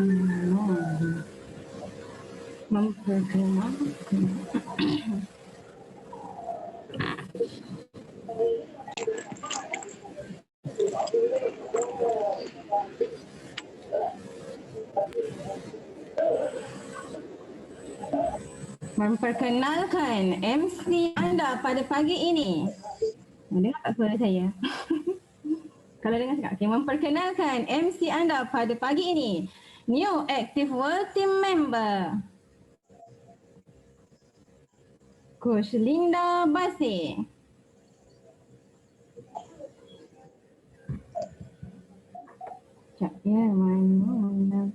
memperkenalkan. Memperkenalkan MC anda pada pagi ini. Dengar tak suara saya? Kalau dengar cakap, okay. Memperkenalkan MC anda pada pagi ini. New Active World Team Member Coach Linda Basir. Sekejap ya, mana.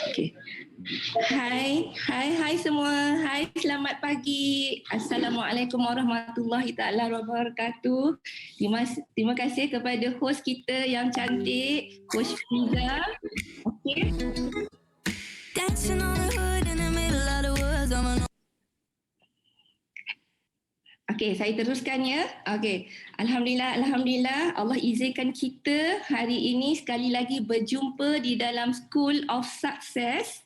Okay. Hai semua. Hai, selamat pagi. Assalamualaikum warahmatullahi taala wabarakatuh. Terima kasih kepada host kita yang cantik, Coach Fiza. Okey. Okey, saya teruskan ya. Okey. Alhamdulillah Allah izinkan kita hari ini sekali lagi berjumpa di dalam School of Success.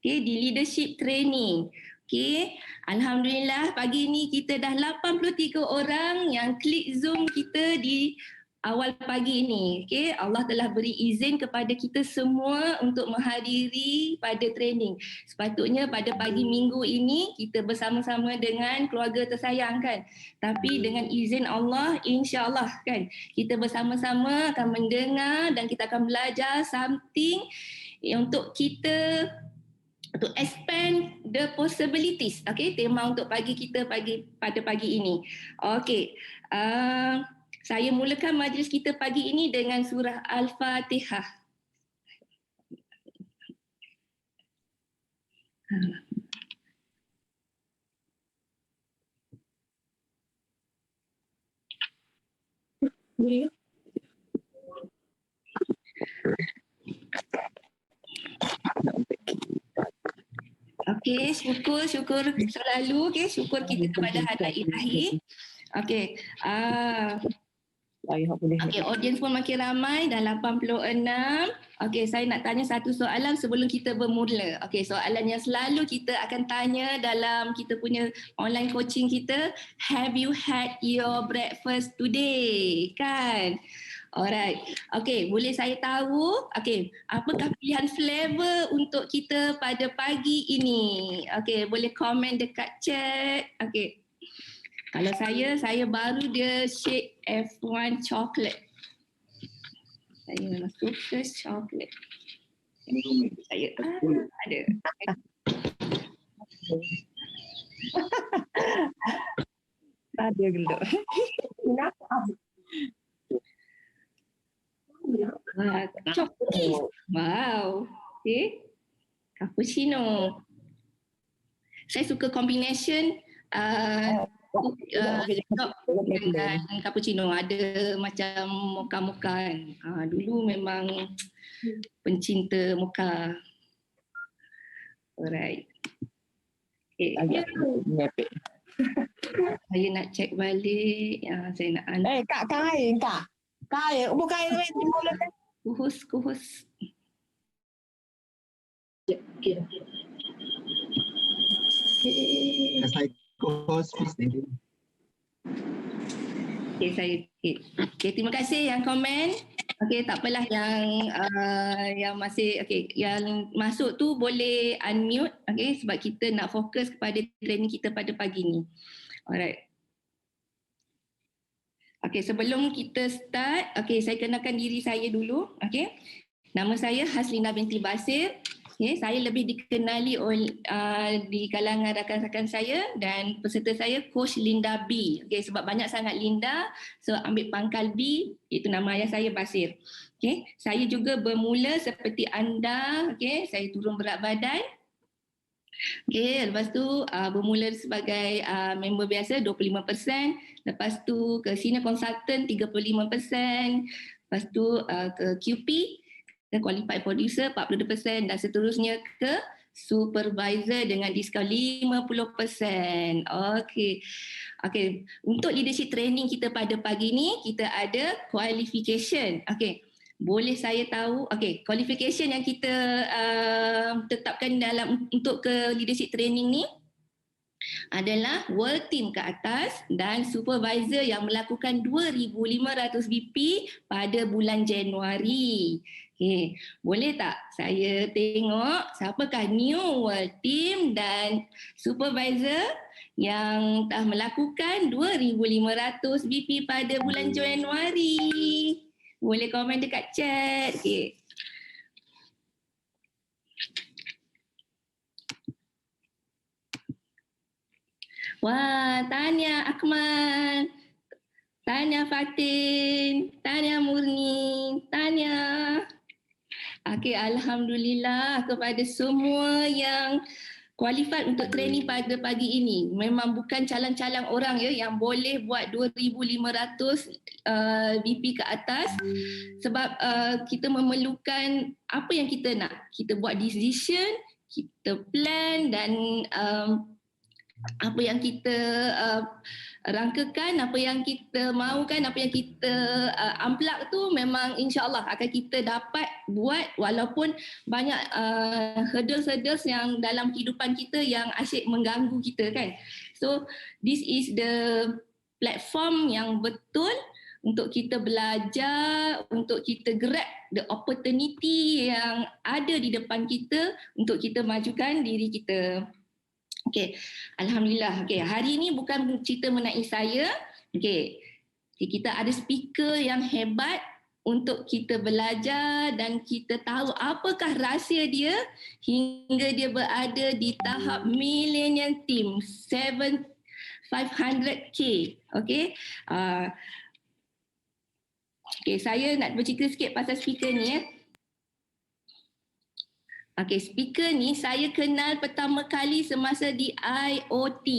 Okey, di leadership training. Okey, alhamdulillah pagi ini kita dah 83 orang yang klik Zoom kita di awal pagi ini. Okey, Allah telah beri izin kepada kita semua untuk menghadiri pada training. Sepatutnya pada pagi minggu ini kita bersama-sama dengan keluarga tersayang kan. Tapi dengan izin Allah, insya-Allah kan, kita bersama-sama akan mendengar dan kita akan belajar something untuk kita untuk expand the possibilities. Okey, tema untuk pagi kita pada pagi ini. Okey. Saya mulakan majlis kita pagi ini dengan surah Al-Fatihah. Okey, syukur selalu. Okey, syukur kita kepada hadrat ilahi. Okey. Okey, audiens pun makin ramai, dah 86. Okey, saya nak tanya satu soalan sebelum kita bermula. Okey, soalan yang selalu kita akan tanya dalam kita punya online coaching kita, have you had your breakfast today? Kan? Alright. Okey, boleh saya tahu, okey, apakah pilihan flavor untuk kita pada pagi ini? Okey, boleh komen dekat chat. Okey. Kalau saya baru dia shake F1 chocolate. Saya memang suka chocolate. Saya ada. Ada gelap. Chocolate. Wow. Okay. Cappuccino. Saya suka combination dengan cappuccino, ada macam mocha kan. Dulu memang pencinta mocha. Alright. Okay. Saya nak check balik. Saya nak Kak kain kak. Kain, bukan kain kuhus. Okay. Saya host please. Okay, terima kasih yang komen. Okey, tak apalah yang masih yang masuk tu boleh unmute, okey, sebab kita nak fokus kepada training kita pada pagi ni. Alright. Okey, sebelum kita start, okey, saya kenalkan diri saya dulu, okey. Nama saya Haslina binti Basir. Saya lebih dikenali di kalangan rakan-rakan saya dan peserta saya Coach Linda B. Sebab banyak sangat Linda, so ambil pangkal B, itu nama ayah saya Basir. Saya juga bermula seperti anda, saya turun berat badan. Lepas tu bermula sebagai member biasa 25%, lepas tu ke senior consultant 35%, lepas tu ke QP, ke qualified producer 40% dan seterusnya ke supervisor dengan diskaun 50%. Okey. Untuk leadership training kita pada pagi ni, kita ada qualification. Boleh saya tahu, qualification yang kita tetapkan untuk ke leadership training ni adalah world team ke atas dan supervisor yang melakukan 2,500 BP pada bulan Januari. Boleh tak saya tengok siapakah new world team dan supervisor yang telah melakukan 2,500 BP pada bulan Januari? Boleh komen dekat chat. Wah, Tanya Akmal, Tanya Fatin, Tanya Murni, Tanya. Alhamdulillah kepada semua yang qualified untuk training pada pagi ini. Memang bukan calang-calang orang yang boleh buat 2,500 BP ke atas sebab kita memerlukan apa yang kita nak. Kita buat decision, kita plan dan apa yang kita rangkakan, apa yang kita mahukan, apa yang kita amplak tu memang insya-Allah akan kita dapat buat walaupun banyak hurdles yang dalam kehidupan kita yang asyik mengganggu kita kan. So this is the platform yang betul untuk kita belajar, untuk kita grab the opportunity yang ada di depan kita untuk kita majukan diri kita. Alhamdulillah. Hari ini bukan cerita mengenai saya. Kita ada speaker yang hebat untuk kita belajar dan kita tahu apakah rahsia dia hingga dia berada di tahap Millennium Team 500K. Saya nak bercerita sikit pasal speaker ni. Speaker ni saya kenal pertama kali semasa di IoT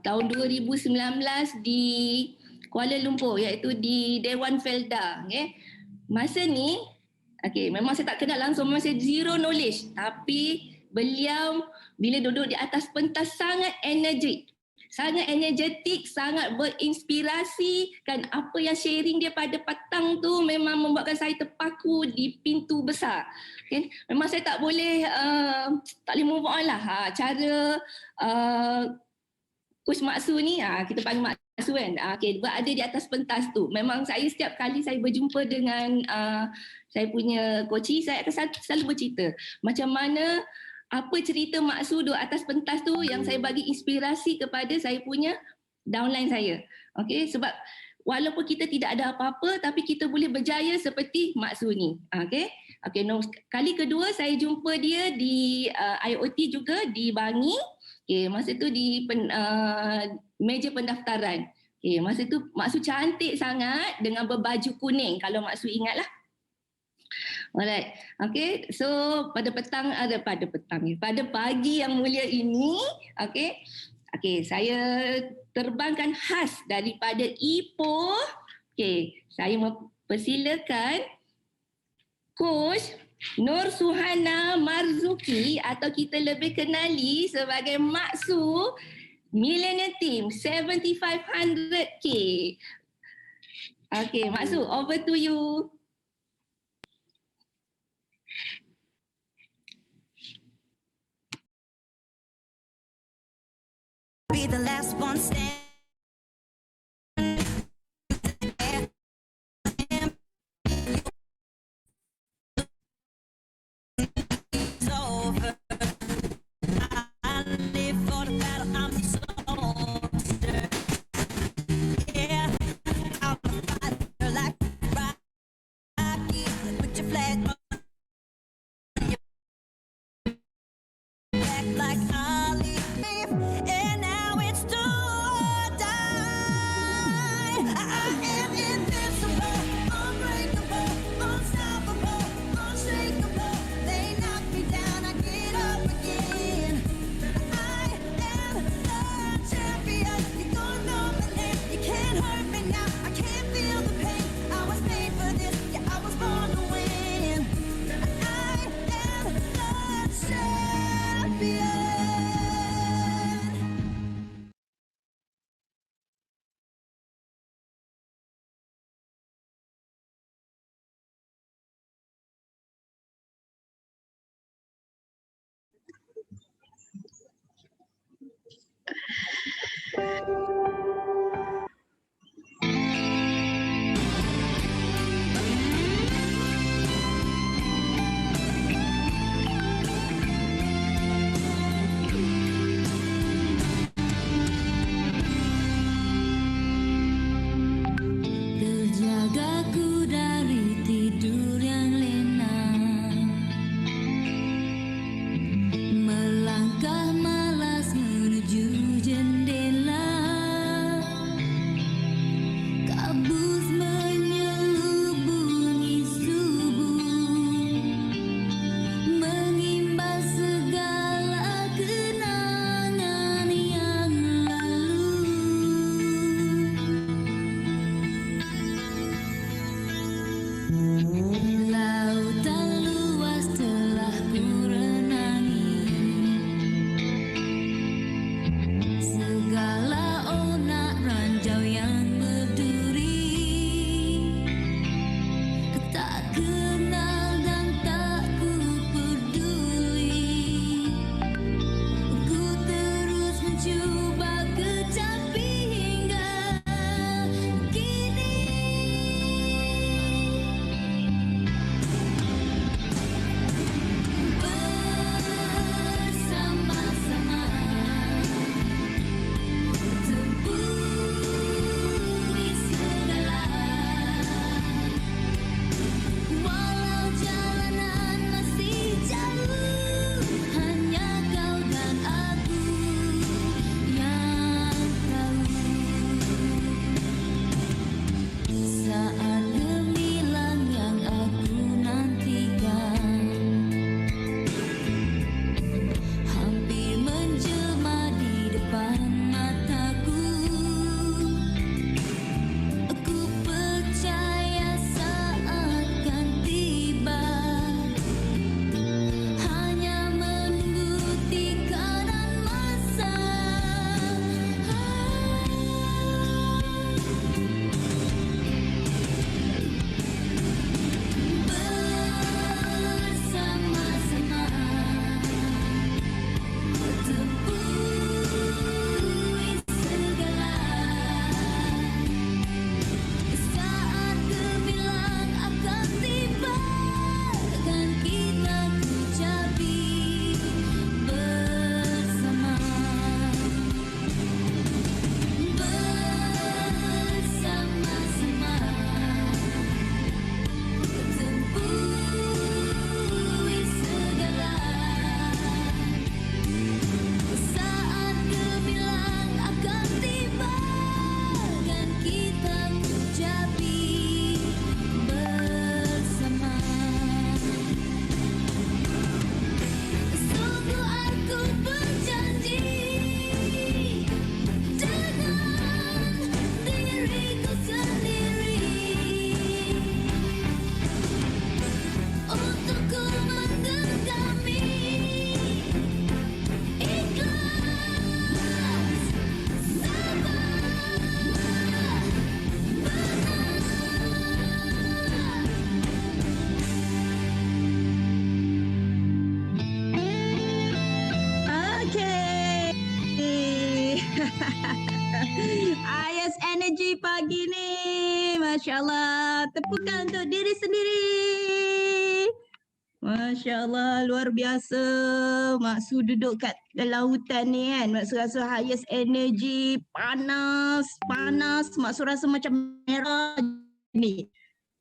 tahun 2019 di Kuala Lumpur, iaitu di Dewan Felda. Masa ni, memang saya tak kenal langsung, memang saya zero knowledge. Tapi beliau bila duduk di atas pentas sangat energetik, sangat berinspirasi kan. Apa yang sharing dia pada petang tu memang membuatkan saya terpaku di pintu besar. Memang saya tak boleh move on lah. Cara Coach Maksu ni, kita panggil Maksu kan, berada di atas pentas tu. Memang saya setiap kali saya berjumpa dengan saya punya coach, saya akan selalu bercerita macam mana apa cerita Maksu duduk atas pentas tu yang saya bagi inspirasi kepada saya punya downline saya. Sebab walaupun kita tidak ada apa-apa tapi kita boleh berjaya seperti Maksu ni. Kali kedua saya jumpa dia di IoT juga di Bangi. Masa tu di meja pendaftaran. Masa tu Maksu cantik sangat dengan berbaju kuning kalau Maksu ingatlah. Alright. So pada pagi yang mulia ini, saya terbangkan khas daripada Ipoh. Saya mempersilakan Coach Nur Suhana Marzuki atau kita lebih kenali sebagai Maksu Millennium Team 7500K. Maksu, over to you. Be the last one standing. like olive leaf, and now it's do or die. I am invincible, unbreakable, unstoppable, unshakable. They knock me down, I get up again. I am the champion. You're gonna know my name. You can't hurt me now. I can't feel the pain. I was made for this. Yeah, I was born to win. I am the champion. Terjagaku dari tidur yang lena, melangkah malas menuju jendela. Kabut menyelubungi subuh, mengimbas segala kenangan yang lalu. Lautan luas telah ku renangi, segala onak ranjau yang berduri, tak kenal dan tak ku peduli. Ku terus mencuba kecapi hingga kini. Bersama-sama tempuhi segala, walau jalanan masih jauh, hanya kau dan aku yang tahu. Saat gemilang yang aku nantikan hampir menjelma di depan mataku, aku percaya saat kan tiba, hanya menunggu tikaran masa. Bersama-sama tempuhi segala, saat gemilang akan tiba, kan kita ucapi bersama. Bersama-sama tempuhi segala, saat gemilang akan tiba, kan kita ucapi bersama. Sungguh aku berjanji dengan diriku sendiri untuk ku menggengami ikhlas, sabar, Okay. Ayas energy pagi ni. Masya Allah. Tepukan untuk diri sendiri. Masya Allah, luar biasa. Mak Su duduk kat lautan ni kan. Mak Su rasa highest energy, panas. Mak Su rasa macam merah ni.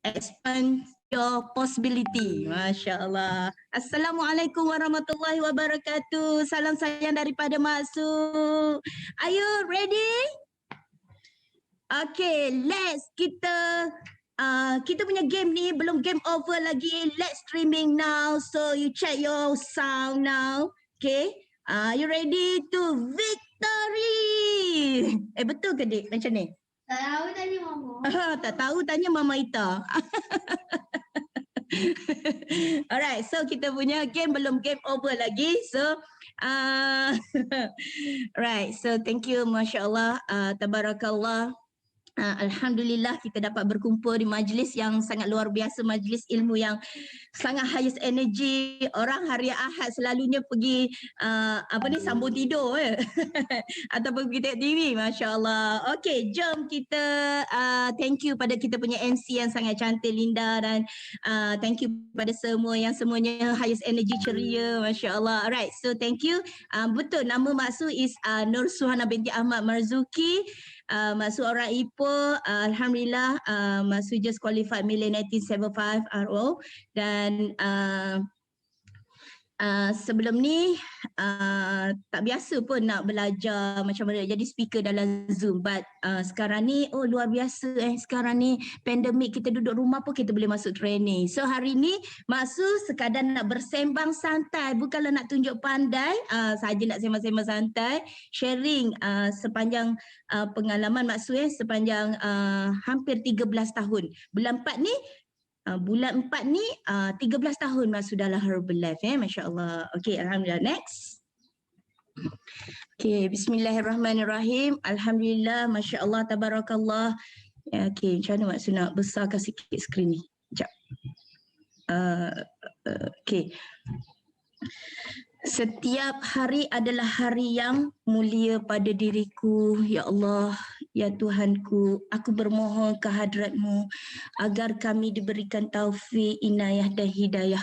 Expand your possibility. Masya Allah. Assalamualaikum warahmatullahi wabarakatuh. Salam sayang daripada Mak Su. Are you ready? Okay, let's kita punya game ni belum game over lagi. Let's streaming now. So you check your sound now. Okay. You ready to victory? Betul ke Dik macam ni? Tak tahu tanya mama. Tak tahu tanya Mama Ita. Alright, so kita punya game belum game over lagi. So right, so thank you, Masya Allah, tabarakallah. Alhamdulillah kita dapat berkumpul di majlis yang sangat luar biasa, majlis ilmu yang sangat highest energy. Orang hari Ahad selalunya pergi sambung tidur ataupun pergi tengok TV, Masya Allah. Okay, jom kita thank you pada kita punya MC yang sangat cantik, Linda, dan thank you pada semuanya highest energy, ceria, Masya Allah. Alright, so thank you. Betul, nama Mak Su is Nur Suhana binti Ahmad Marzuki. Mak Su orang Ipoh. Alhamdulillah, Mak Su just qualified Millennium 1975 RO, dan sebelum ni tak biasa pun nak belajar macam mana jadi speaker dalam Zoom, but sekarang ni luar biasa. Sekarang ni pandemik, kita duduk rumah pun kita boleh masuk training. So hari ni Mak Su sekadar nak bersembang santai, bukanlah nak tunjuk pandai, saja nak sembang-sembang santai, sharing sepanjang pengalaman Mak Su sepanjang hampir 13 tahun. Bulan 4 ni 13 tahun Mak Su dalam Herbalife, Masya Allah. Okay, Alhamdulillah. Next. Okay, bismillahirrahmanirrahim. Alhamdulillah, Masya Allah, tabarakallah. Okay, macam mana Mak Su nak besarkan sikit skrin ni? Sekejap. Okay. Setiap hari adalah hari yang mulia pada diriku. Ya Allah, ya Tuhanku, aku bermohon ke hadrat-Mu agar kami diberikan taufik, inayah dan hidayah.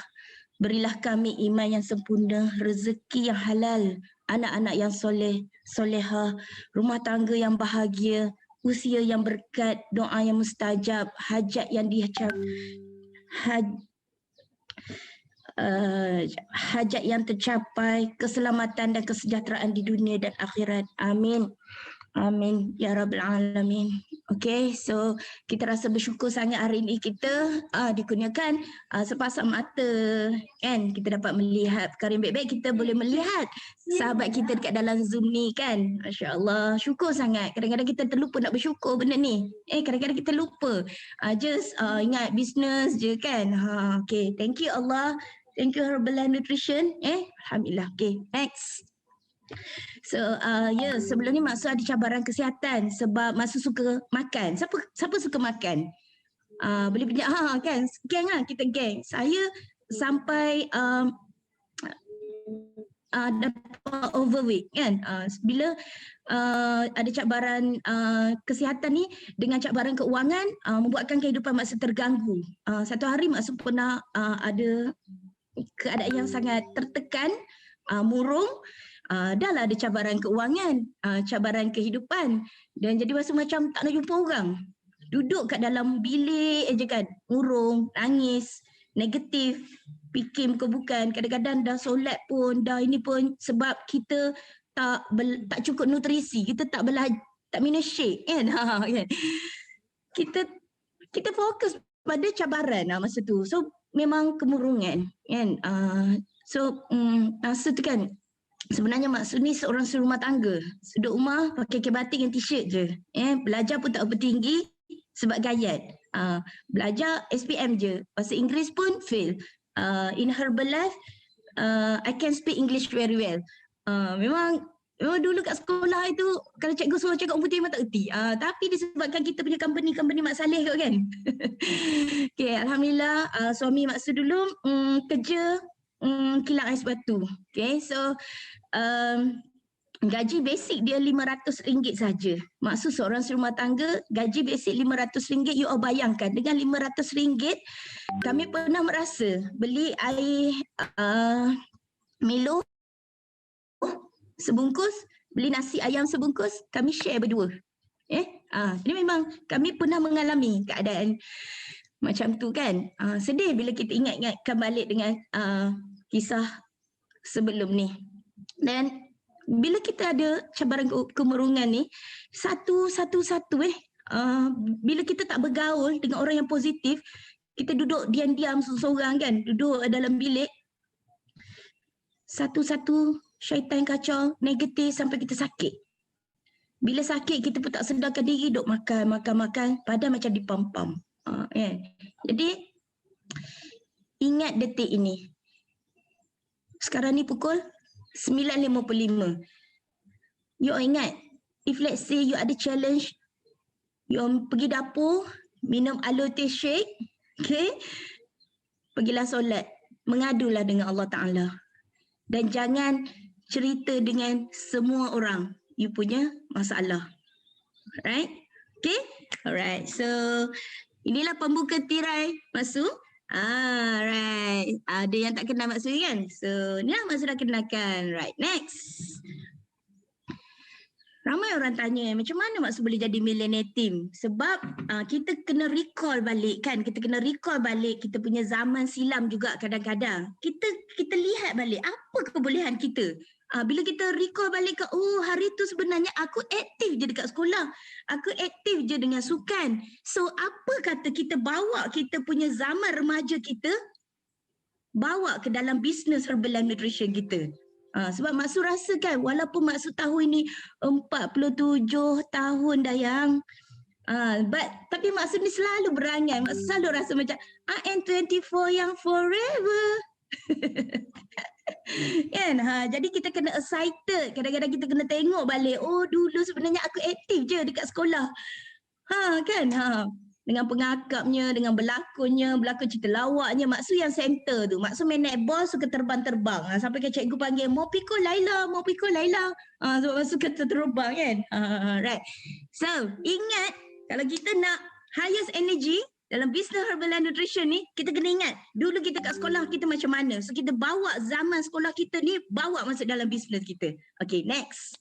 Berilah kami iman yang sempurna, rezeki yang halal, anak-anak yang soleh, solehah, rumah tangga yang bahagia, usia yang berkat, doa yang mustajab, hajat yang hajat yang tercapai, keselamatan dan kesejahteraan di dunia dan akhirat. Amin. Amin ya Rabbal Alamin. Okay, so kita rasa bersyukur sangat hari ini kita dikurniakan sepasang mata, kan? Kita dapat melihat perkara yang baik-baik, kita boleh melihat sahabat kita dekat dalam Zoom ni, kan? Masya Allah, syukur sangat. Kadang-kadang kita terlupa nak bersyukur benda ni. Kadang-kadang kita lupa. Just ingat bisnes je, kan? Okay, thank you Allah. Thank you Herbalife Nutrition. Alhamdulillah. Okay, next. So sebelum ni Mak Su ada cabaran kesihatan sebab Mak Su suka makan. Siapa suka makan? Boleh pinjam kan? Geng lah, kita geng. Saya sampai dapat overweight, kan? Bila ada cabaran kesihatan ni dengan cabaran keuangan membuatkan kehidupan Mak Su terganggu. Satu hari Mak Su pernah ada keadaan yang sangat tertekan, murung. Dah lah ada cabaran keuangan, cabaran kehidupan, dan jadi masa macam tak nak jumpa orang. Duduk kat dalam bilik je, kan, murung, nangis, negatif, fikir bukan-bukan. Kadang-kadang dah solat pun, dah ini pun sebab kita tak cukup nutrisi, kita tak minum shake, kan? Kan? Kita fokus pada cabaran masa tu. So memang kemurungan, kan? Masa tu kan sebenarnya Mak Su ni seorang serumah tangga. Duduk rumah pakai batik dengan t-shirt je. Belajar pun tak bertinggi sebab gayat. Belajar SPM je. Bahasa Inggeris pun fail. In Herbalife, I can speak English very well. Memang dulu kat sekolah itu kalau cikgu suruh cakap orang putih memang tak erti. Tapi disebabkan kita punya company Mak Saleh kot, kan. Okay, Alhamdulillah, suami Mak Su dulu kerja kilang ais batu. Okay, so gaji basic dia RM500 saja. Mak Su seorang serumah tangga, gaji basic RM500. You all bayangkan, dengan RM500 kami pernah merasa beli air Milo sebungkus, beli nasi ayam sebungkus, kami share berdua. Jadi memang kami pernah mengalami keadaan Macam tu kan. Sedih bila kita ingat-ingatkan balik dengan kisah sebelum ni. Dan bila kita ada cabaran kemurungan ni, satu bila kita tak bergaul dengan orang yang positif, kita duduk diam-diam seorang kan, duduk dalam bilik, satu-satu syaitan kacau, negatif sampai kita sakit. Bila sakit kita pun tak sedarkan diri, duk makan, padahal macam dipam-pam. Jadi ingat detik ini. Sekarang ni pukul 9.55. You all ingat, if let's say you ada challenge, you all pergi dapur, minum aloe tea shake, okay? Pergilah solat, mengadulah dengan Allah Ta'ala. Dan jangan cerita dengan semua orang you punya masalah. Right? Okay? Alright, so inilah pembuka tirai Mak Su. Right. Ada yang tak kenal Mak Su kan? So, ni lah Mak Su dah kenalkan. Right, next. Ramai orang tanya, macam mana Mak Su boleh jadi millionaire team? Sebab kita kena recall balik kan? Kita kena recall balik kita punya zaman silam juga kadang-kadang. Kita lihat balik apa kebolehan kita. Bila kita recall balik ke, hari tu sebenarnya aku aktif je dekat sekolah. Aku aktif je dengan sukan. So apa kata kita bawa kita punya zaman remaja kita, bawa ke dalam bisnes Herbalife Nutrition kita. Sebab Mak Su rasa kan, walaupun Mak Su tahu ini 47 tahun dah yang, tapi Mak Su ni selalu berangan. Mak Su selalu rasa macam, I am 24 yang forever. Kan? Jadi kita kena excited. Kadang-kadang kita kena tengok balik, dulu sebenarnya aku aktif je dekat sekolah. Kan? Dengan pengakapnya, dengan berlakonnya, berlakon cerita lawaknya. Mak Su yang center tu. Mak Su main netball suka terbang-terbang. Sampai ke cikgu panggil, mau pikul Laila. Sebab Mak Su kata terbang kan. Right. So, ingat kalau kita nak highest energy dalam bisnes Herbalife Nutrition ni, kita kena ingat dulu kita kat sekolah kita macam mana. So kita bawa zaman sekolah kita ni, bawa masuk dalam bisnes kita. Okay, next.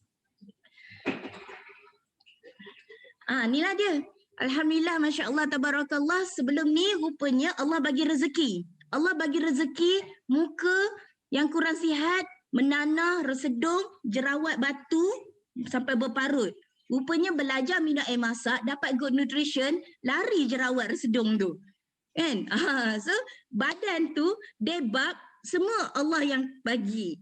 Inilah dia. Alhamdulillah, Masya Allah, Tabarakallah. Sebelum ni rupanya Allah bagi rezeki. Allah bagi rezeki muka yang kurang sihat, menanah, resedung, jerawat batu sampai berparut. Rupanya belajar minum air masak, dapat good nutrition, lari jerawat resedung tu. Kan? So, badan tu, debab, semua Allah yang bagi.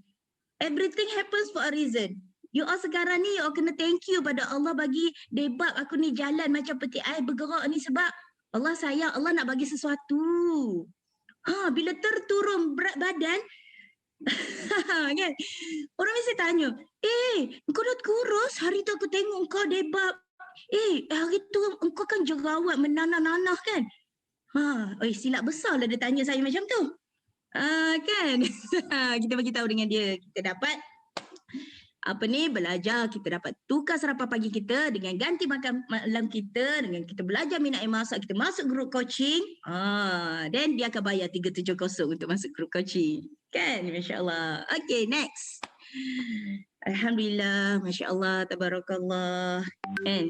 Everything happens for a reason. You all sekarang ni, you all kena thank you pada Allah bagi debab aku ni jalan macam peti air bergerak ni sebab Allah sayang, Allah nak bagi sesuatu. Bila terturun berat badan, kan? Orang mesti tanya, engkau dah kurus, hari tu aku tengok engkau debab. Hari tu engkau kan jerawat menanah-nanah kan? Silap besar lah dia tanya saya macam tu. Kan? Kita bagi tahu dengan dia, kita dapat belajar, kita dapat tukar sarapan pagi kita dengan ganti makan malam kita, dengan kita belajar minat air masak, kita masuk group coaching. Then dia akan bayar 370 untuk masuk group coaching. Kan? Masya Allah. Okay, next. Alhamdulillah, Masya Allah, Tabarakallah. Kan?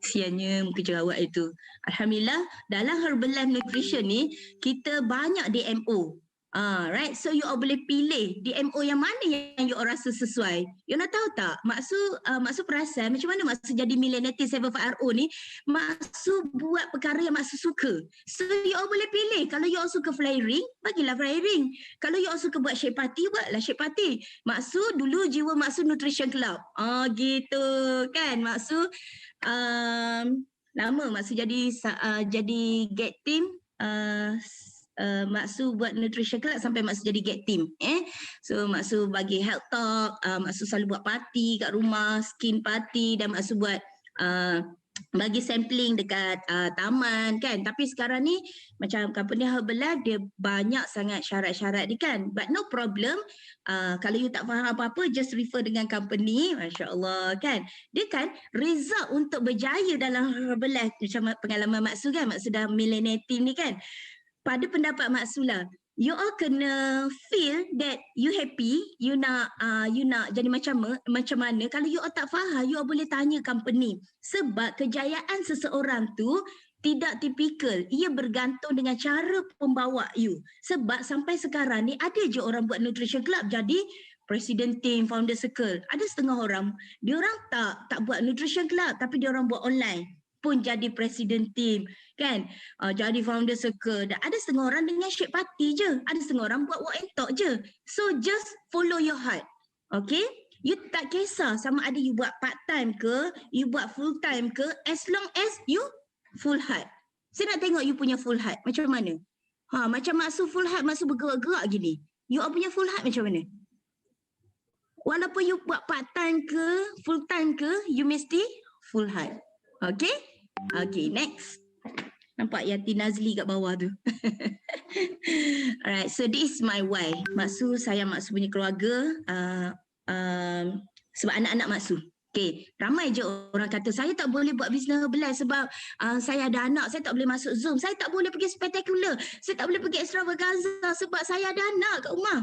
Siannya muka jerawat itu. Alhamdulillah, dalam Herbalife Nutrition ni, kita banyak DMO. Right, so you all boleh pilih DMO yang mana yang you all rasa sesuai. You nak tahu tak, Mak Su perasan macam mana Mak Su jadi millionaire 75RO ni. Mak Su buat perkara yang Mak Su suka. So you all boleh pilih. Kalau you all suka fly ring, bagilah fly ring. Kalau you all suka buat shape party, buatlah shape party. Mak Su dulu jiwa Mak Su Nutrition Club. Gitu kan. Mak Su lama Mak Su jadi get team. Mak Su buat nutrition club sampai Mak Su jadi get team. So Mak Su bagi health talk, Mak Su selalu buat party kat rumah, skin party, dan Mak Su buat bagi sampling dekat taman kan. Tapi sekarang ni macam company Herbalife dia banyak sangat syarat-syarat ni kan. But no problem. Kalau you tak faham apa-apa, just refer dengan company. Masya Allah kan. Dia kan result untuk berjaya dalam Herbalife macam pengalaman Mak Su kan. Mak Su dah millionaire team ni kan. Pada pendapat Mak Su lah, you all kena feel that you happy, you nak jadi macam mana. Kalau you all tak faham, you all boleh tanya company. Sebab kejayaan seseorang tu tidak tipikal. Ia bergantung dengan cara pembawa you. Sebab sampai sekarang ni ada je orang buat nutrition club jadi president team, founder circle. Ada setengah orang, dia orang tak buat nutrition club tapi dia orang buat online pun jadi president team kan. Jadi founder circle. Dan ada setengah orang dengan shape party je. Ada setengah orang buat walk and talk je. So just follow your heart. Okay? You tak kisah sama ada you buat part time ke, you buat full time ke, as long as you full heart. Saya nak tengok you punya full heart macam mana. Macam Maksud full heart, Maksud bergerak-gerak gini. You punya full heart macam mana? Walaupun you buat part time ke, full time ke, you mesti full heart. Okay? Okay, next. Nampak Yati Nazli kat bawah tu. Alright, so this is my why. Maksud sayang Maksud punya keluarga. Sebab anak-anak Maksud. Okay, ramai je orang kata saya tak boleh buat bisnes Herbalife sebab saya ada anak, saya tak boleh masuk Zoom, saya tak boleh pergi spectacular, saya tak boleh pergi extravaganza sebab saya ada anak kat rumah.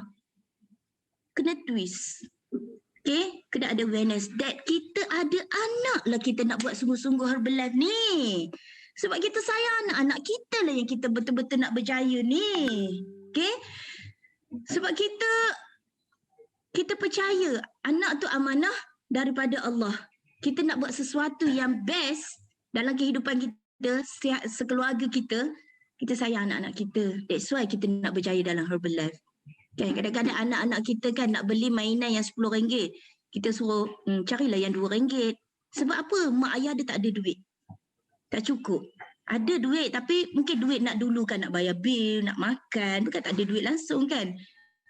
Kena twist. Okay, kena ada awareness that kita ada anak lah kita nak buat sungguh-sungguh Herbalife ni. Sebab kita sayang anak-anak kita lah yang kita betul-betul nak berjaya ni. Okay, sebab kita percaya anak tu amanah daripada Allah. Kita nak buat sesuatu yang best dalam kehidupan kita, sekeluarga kita. Kita sayang anak-anak kita. That's why kita nak berjaya dalam Herbalife. Kan, kadang-kadang anak-anak kita kan nak beli mainan yang RM10. Kita suruh carilah yang RM2. Sebab apa? Mak ayah dia tak ada duit. Tak cukup. Ada duit tapi mungkin duit nak dulu kan nak bayar bil, nak makan. Bukan tak ada duit langsung kan.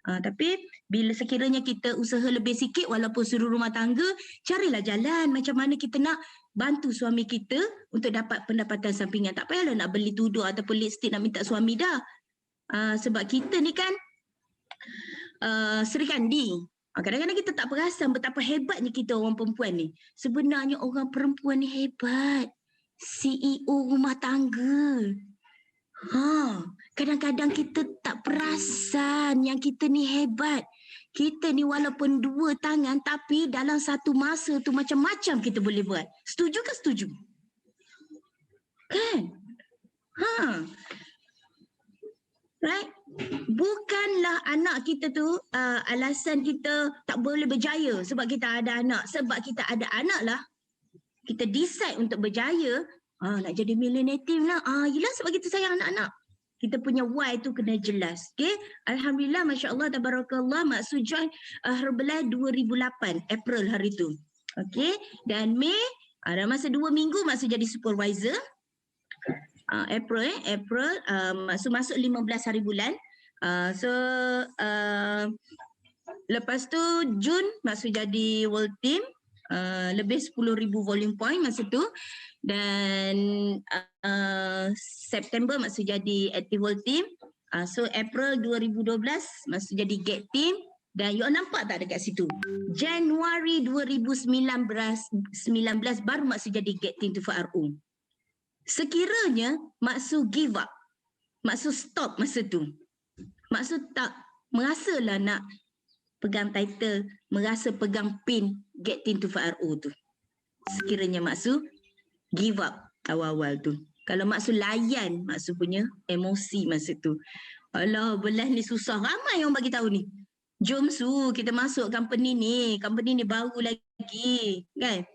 Tapi bila sekiranya kita usaha lebih sikit walaupun suruh rumah tangga, carilah jalan macam mana kita nak bantu suami kita untuk dapat pendapatan sampingan. Tak payahlah nak beli tudung ataupun lipstick nak minta suami dah. Sebab kita ni kan Sri Kandi. Kadang-kadang kita tak perasan betapa hebatnya kita orang perempuan ni. Sebenarnya orang perempuan ni hebat. CEO rumah tangga. Kadang-kadang kita tak perasan yang kita ni hebat. Kita ni walaupun dua tangan tapi dalam satu masa tu macam-macam kita boleh buat. Setuju ke setuju? Kan? Right? Bukanlah anak kita tu alasan kita tak boleh berjaya sebab kita ada anak. Sebab kita ada anak lah. Kita decide untuk berjaya. Nak jadi millionaire team lah. Yelah sebab kita sayang anak-anak. Kita punya why tu kena jelas. Okay? Alhamdulillah, Masya Allah, Tabarakallah, Maksud join Herbalife 2008, April hari tu. Okay? Dan Mei, ada masa 2 minggu Maksud jadi supervisor. April, Maksud masuk 15 hari bulan. Lepas tu Jun Maksud jadi world team. Lebih 10,000 volume point masa tu. Dan September Maksud jadi active world team. So April 2012 Maksud jadi get team. Dan you nampak tak dekat situ? Januari 2019 baru Maksud jadi get team tu FRU. Sekiranya Maksud give up, Maksud stop masa tu, Maksud tak merasalah nak pegang title, merasa pegang pin get team to FRU tu. Sekiranya Maksud give up awal-awal tu. Kalau Maksud layan Maksud punya emosi masa tu. Alah, belah ni susah. Ramai yang bagi tahu ni. Jom Su, kita masuk company ni baru lagi. Kan?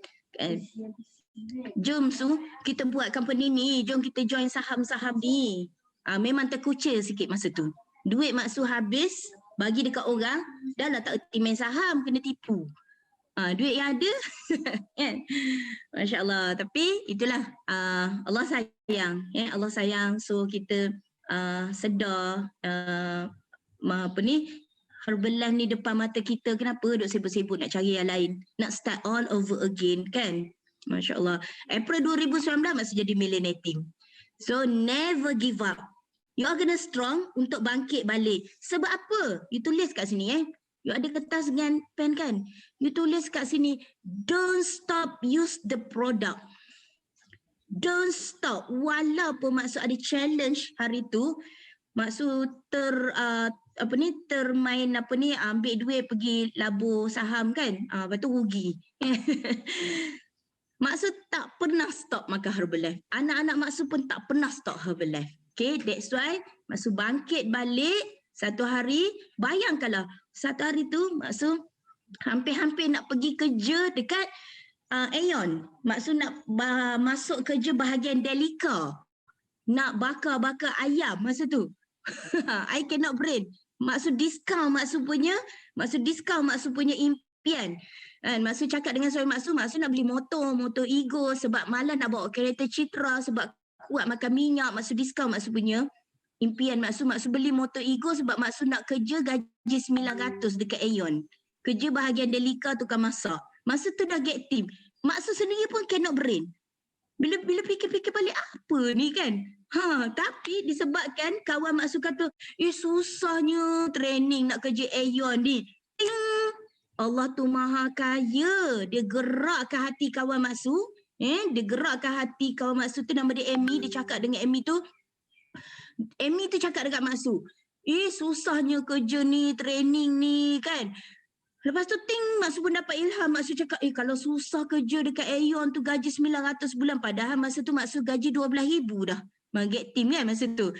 Jom Su, kita buat company ni. Jom kita join saham-saham ni. Memang terkucil sikit masa tu. Duit Maksud habis, bagi dekat orang, dah lah tak erti main saham, kena tipu. Duit yang ada, kan? Masya Allah. Tapi itulah, Allah sayang. Allah sayang, so kita sedar Herbalife ni depan mata kita. Kenapa duk sibuk-sibuk nak cari yang lain? Nak start all over again, kan? Masya Allah. April 2019 Maksud jadi millionaire team. So never give up. You are kena strong untuk bangkit balik. Sebab apa? You tulis kat sini You ada kertas dengan pen kan? You tulis kat sini, don't stop use the product. Don't stop. Walaupun Maksud ada challenge hari tu, Maksud termain ambil duit pergi labur saham kan? Lepas tu rugi. Maksu tak pernah stop makan Herbalife. Anak-anak Maksu pun tak pernah stop Herbalife. Okay, that's why Maksu bangkit balik satu hari. Bayangkanlah, satu hari tu Maksu hampir-hampir nak pergi kerja dekat Aeon. Maksu nak masuk kerja bahagian Delica. Nak bakar-bakar ayam masa tu. I cannot brain. Maksud diskaun Maksu punya impian. Kan, Maksu cakap dengan suami Maksu nak beli motor Ego sebab malam nak bawa kereta Citra sebab kuat makan minyak. Maksu diskaun Maksu punya impian Maksu beli motor Ego sebab Maksu nak kerja gaji 900 dekat Aeon. Kerja bahagian Delica tukang masak. Masa tu dah get team. Maksu sendiri pun cannot brain. Bila fikir-fikir balik apa ni kan? Tapi disebabkan kawan Maksu kata, susahnya training nak kerja Aeon ni. Allah tu maha kaya. Dia gerakkan hati kawan Maksu. Dia gerakkan hati kawan Maksu tu, nama dia Amy. Dia cakap dengan Amy tu cakap dekat Maksu, susahnya kerja ni, training ni kan. Lepas tu Maksu pun dapat ilham. Maksu cakap, kalau susah kerja dekat Aeon tu gaji 900 bulan. Padahal masa tu Maksu gaji 12,000 dah. Get team kan masa tu.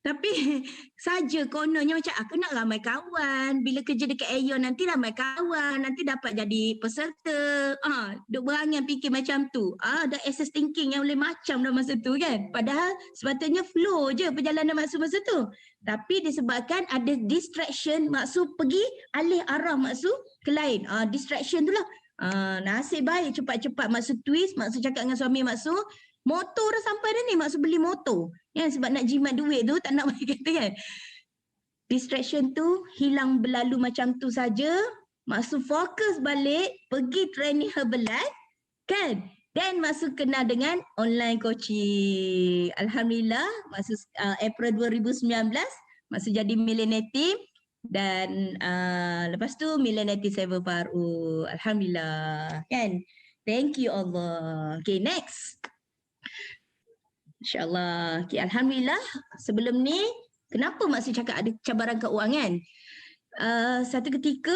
Tapi saja kononnya macam aku nak ramai kawan. Bila kerja dekat Aeon nanti ramai kawan. Nanti dapat jadi peserta. Duk berangan fikir macam tu. Dah access thinking yang boleh macam dah masa tu kan. Padahal sepatutnya flow je perjalanan Maksu masa tu. Tapi disebabkan ada distraction, Maksu pergi alih arah Maksu ke lain. Distraction tu lah. Nasib baik cepat-cepat Maksu twist. Maksu cakap dengan suami Maksu, motor dah sampai dah ni, Maksu beli motor. Ya, sebab nak jimat duit tu, tak nak bagi kata kan. Distraction tu hilang berlalu macam tu saja. Maksu fokus balik, pergi training Herbalife kan. Dan Maksu kenal dengan online coaching. Alhamdulillah, Maksu April 2019, Maksu jadi millionaire team. Dan lepas tu millionaire team Seven Paru. Alhamdulillah kan. Thank you Allah. Okay, next. InsyaAllah. Okay, Alhamdulillah. Sebelum ni, kenapa Maksu cakap ada cabaran keuangan? Satu ketika,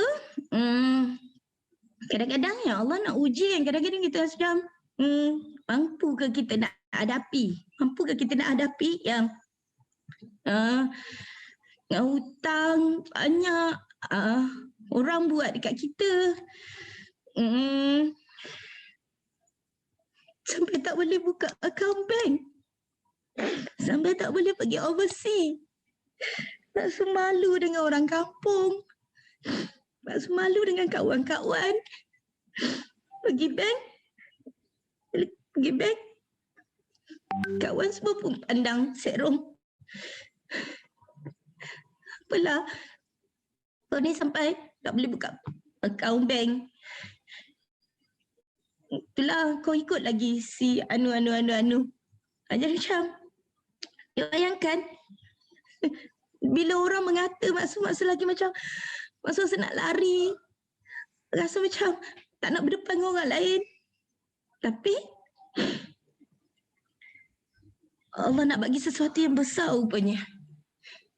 kadang-kadang ya Allah nak uji kan. Kadang-kadang kita sedang, mampu ke kita nak hadapi? Mampu ke kita nak hadapi yang hutang banyak, orang buat dekat kita. Sampai tak boleh buka akaun bank. Sampai tak boleh pergi overseas. Maksu malu dengan orang kampung. Maksu malu dengan kawan-kawan. Pergi bank. Kawan semua pun pandang serong. Apalah. Kau ni sampai tak boleh buka akaun bank. Itulah kau ikut lagi si anu. Jadi macam, bayangkan bila orang mengata Maksu lagi macam Maksu rasa nak lari, rasa macam tak nak berdepan dengan orang lain. Tapi Allah nak bagi sesuatu yang besar rupanya.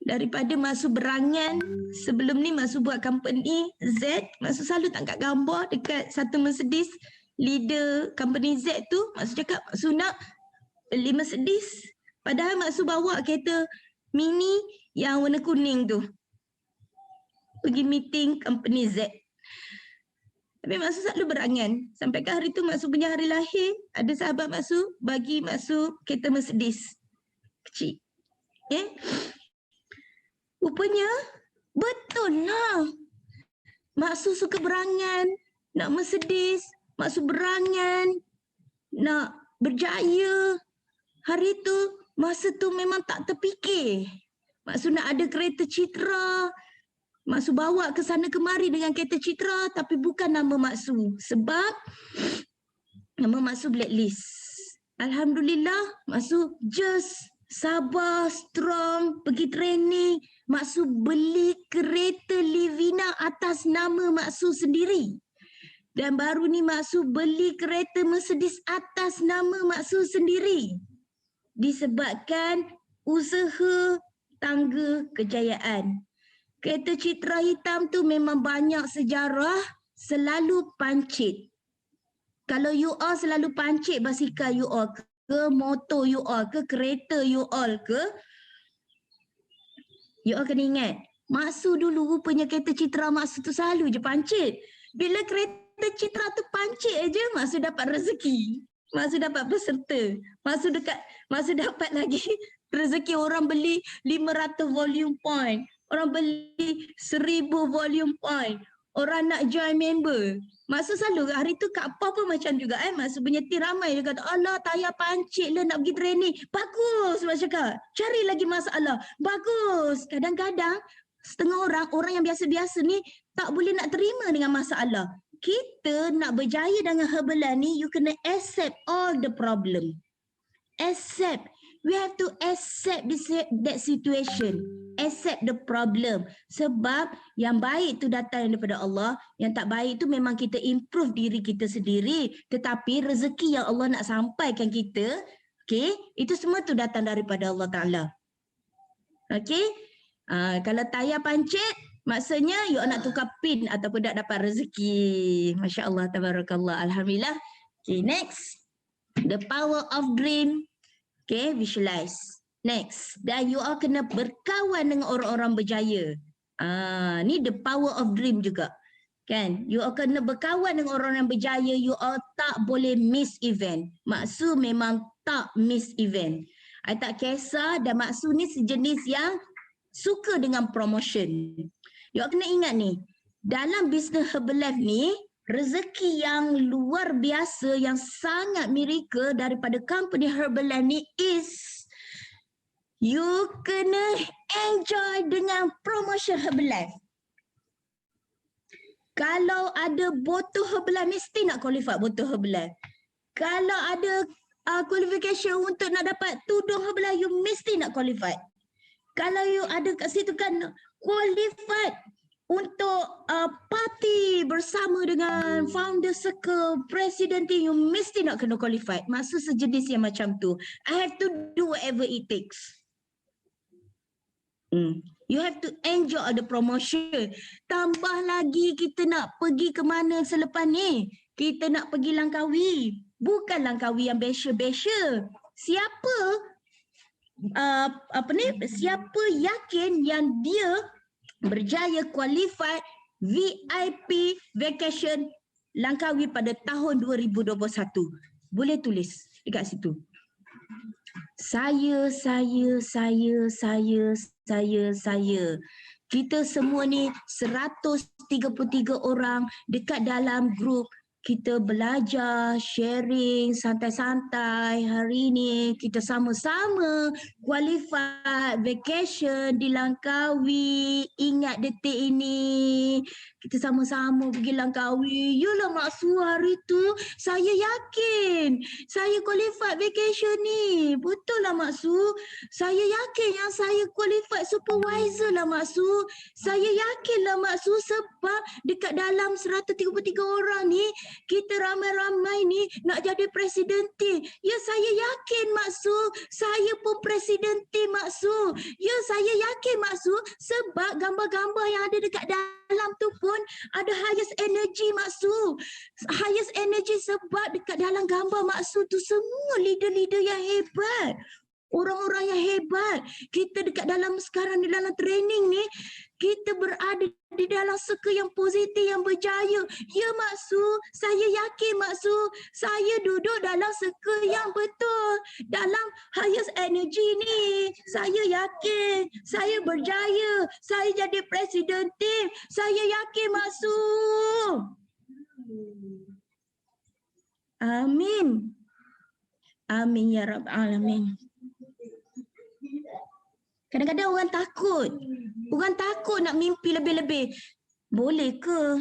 Daripada Maksu berangan, sebelum ni Maksu buat company Z, Maksu selalu tangkap gambar dekat satu Mercedes. Leader company Z tu, Maksu cakap Maksu nak beli Mercedes. Padahal Maksu bawa kereta mini yang warna kuning tu. Pergi meeting company Z. Tapi Maksu selalu berangan. Sampai ke hari tu Maksu punya hari lahir, ada sahabat Maksu bagi Maksu kereta Mercedes. Kecil. Rupanya betul lah. Maksu suka berangan. Nak Mercedes. Maksu berangan. Nak berjaya. Hari tu, masa tu memang tak terfikir. Maksu nak ada kereta Citra. Maksu bawa ke sana kemari dengan kereta Citra tapi bukan nama Maksu. Sebab nama Maksu blacklist. Alhamdulillah, Maksu just sabar, strong, pergi training. Maksu beli kereta Livina atas nama Maksu sendiri. Dan baru ni Maksu beli kereta Mercedes atas nama Maksu sendiri. Disebabkan usaha tangga kejayaan. Kereta Citra hitam tu memang banyak sejarah, selalu pancit. Kalau you all selalu pancit basikal you all ke, motor you all ke, kereta you all ke, you all kena ingat, Mak Su dulu rupanya kereta Citra Mak Su tu selalu je pancit. Bila kereta Citra tu pancit aja, Mak Su dapat rezeki. Mak Su dapat peserta. Mak Su dapat lagi rezeki orang beli 500 volume point. Orang beli 1000 volume point. Orang nak join member. Mak Su selalu hari tu kat apa pun macam juga Mak Su penyetir ramai dia kata, alah tayar pancit lah nak pergi training. Bagus Mak cakap. Cari lagi masalah. Bagus. Kadang-kadang setengah orang yang biasa-biasa ni tak boleh nak terima dengan masalah. Kita nak berjaya dengan Herbalife ni, you kena accept all the problem. Accept. We have to accept that situation. Accept the problem. Sebab yang baik tu datang daripada Allah, yang tak baik tu memang kita improve diri kita sendiri. Tetapi rezeki yang Allah nak sampaikan kita, okay, itu semua tu datang daripada Allah Ta'ala. Okay? Kalau tayar pancit, maksudnya you nak tukar pin ataupun tak dapat rezeki. Masya Allah, tabarakallah, alhamdulillah. Okay, next. The power of dream. Okay, visualize. Next. Dan you all kena berkawan dengan orang-orang berjaya. Ni the power of dream juga. Kan? You all kena berkawan dengan orang yang berjaya. You all tak boleh miss event. Maksud memang tak miss event. I tak kisah dan maksud ni sejenis yang suka dengan promotion. You all kena ingat ni, dalam bisnes Herbalife ni, rezeki yang luar biasa, yang sangat miracle daripada company Herbalife ni is you kena enjoy dengan promotion Herbalife. Kalau ada botol Herbalife, mesti nak qualify botol Herbalife. Kalau ada qualification untuk nak dapat tudung Herbalife, you mesti nak qualify. Kalau you ada kat situ kan qualified untuk parti bersama dengan founder circle, president team, you mesti nak kena qualified. Maksud sejenis yang macam tu. I have to do whatever it takes. You have to enjoy the promotion. Tambah lagi kita nak pergi ke mana selepas ni? Kita nak pergi Langkawi. Bukan Langkawi yang besya-besya. Siapa siapa yakin yang dia berjaya qualified VIP vacation Langkawi pada tahun 2021? Boleh tulis dekat situ. Saya. Kita semua ni 133 orang dekat dalam grup. Kita belajar, sharing, santai-santai. Hari ni kita sama-sama qualify vacation di Langkawi. Ingat detik ini. Kita sama-sama pergi Langkawi. Yalah Mak Su, hari tu saya yakin saya qualify vacation ni. Betul lah Mak Su. Saya yakin yang saya qualify supervisor lah Mak Su. Saya yakin lah Mak Su sebab dekat dalam 133 orang ni, kita ramai-ramai ni nak jadi presiden team. Ya, saya yakin Mak Su. Saya pun presiden team Mak Su. Ya, saya yakin Mak Su sebab gambar-gambar yang ada dekat dalam tu pun ada highest energy Mak Su. Highest energy sebab dekat dalam gambar Mak Su tu semua leader-leader yang hebat. Orang-orang yang hebat. Kita dekat dalam sekarang di dalam training ni, kita berada di dalam circle yang positif, yang berjaya. Ya Mak Su, saya yakin Mak Su, saya duduk dalam circle yang betul. Dalam highest energy ni, saya yakin saya berjaya. Saya jadi presiden team. Saya yakin Mak Su. Amin. Amin ya Rabbal Alamin. Kadang-kadang orang takut. Orang takut nak mimpi lebih-lebih. Boleh ke?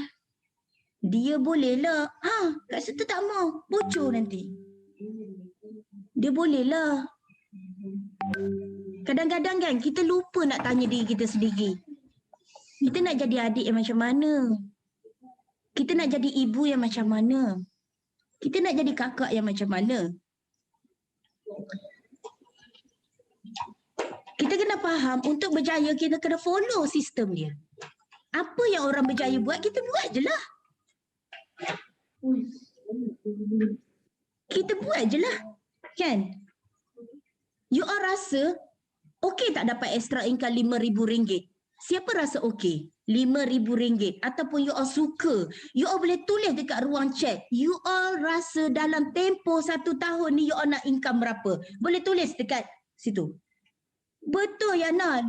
Dia bolehlah. Kat situ tak mau. Bocor nanti. Dia bolehlah. Kadang-kadang kan kita lupa nak tanya diri kita sendiri. Kita nak jadi adik yang macam mana? Kita nak jadi ibu yang macam mana? Kita nak jadi kakak yang macam mana? Kita kena faham untuk berjaya kita kena follow sistem dia. Apa yang orang berjaya buat, kita buat je lah. Kita buat je lah. Kan? You all rasa okey tak dapat extra income RM5,000? Siapa rasa okey? RM5,000 ataupun you all suka, you all boleh tulis dekat ruang chat. You all rasa dalam tempoh 1 tahun ni you all nak income berapa? Boleh tulis dekat situ. Betul Yana.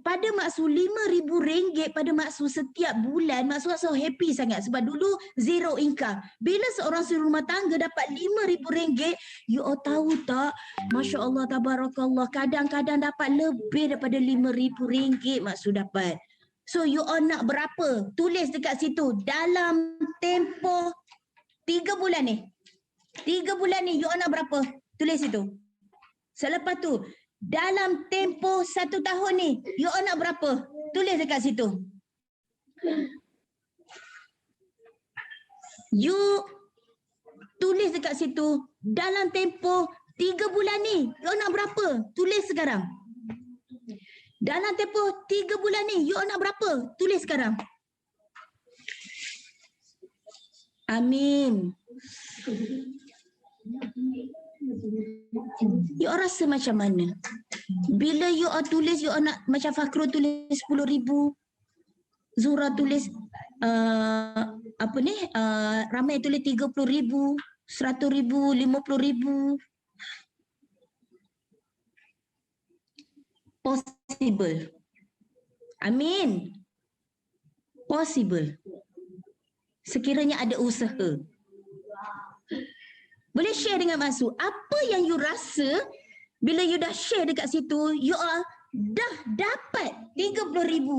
Pada Mak Su RM5,000 pada Mak Su setiap bulan, Mak Su rasa happy sangat sebab dulu zero income. Bila seorang suri rumah tangga dapat RM5,000, you all tahu tak? Masya Allah, tabarakallah. Kadang-kadang dapat lebih daripada RM5,000 Mak Su dapat. So you all nak berapa? Tulis dekat situ. Dalam tempoh 3 bulan ni. 3 bulan ni you all nak berapa? Tulis situ. Selepas tu, dalam tempoh 1 tahun ni, you all nak berapa? Tulis dekat situ. You tulis dekat situ. Dalam tempoh 3 bulan ni, you all nak berapa? Tulis sekarang. Dalam tempoh 3 bulan ni, you all nak berapa? Tulis sekarang. Amin. You all rasa macam mana? Bila you all tulis, you all nak macam Fakrul tulis 10,000, Zura tulis Ramai tulis 30,000, 100,000, 50,000. Possible. Amin. Possible. Sekiranya ada usaha. Boleh share dengan Mak Su. Apa yang you rasa bila you dah share dekat situ, you all dah dapat 30,000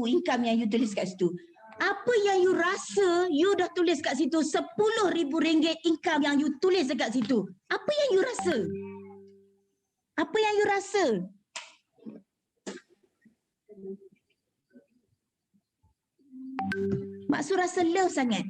income yang you tulis kat situ. Apa yang you rasa you dah tulis kat situ, RM10,000 income yang you tulis dekat situ. Apa yang you rasa? Apa yang you rasa? Mak Su rasa love sangat.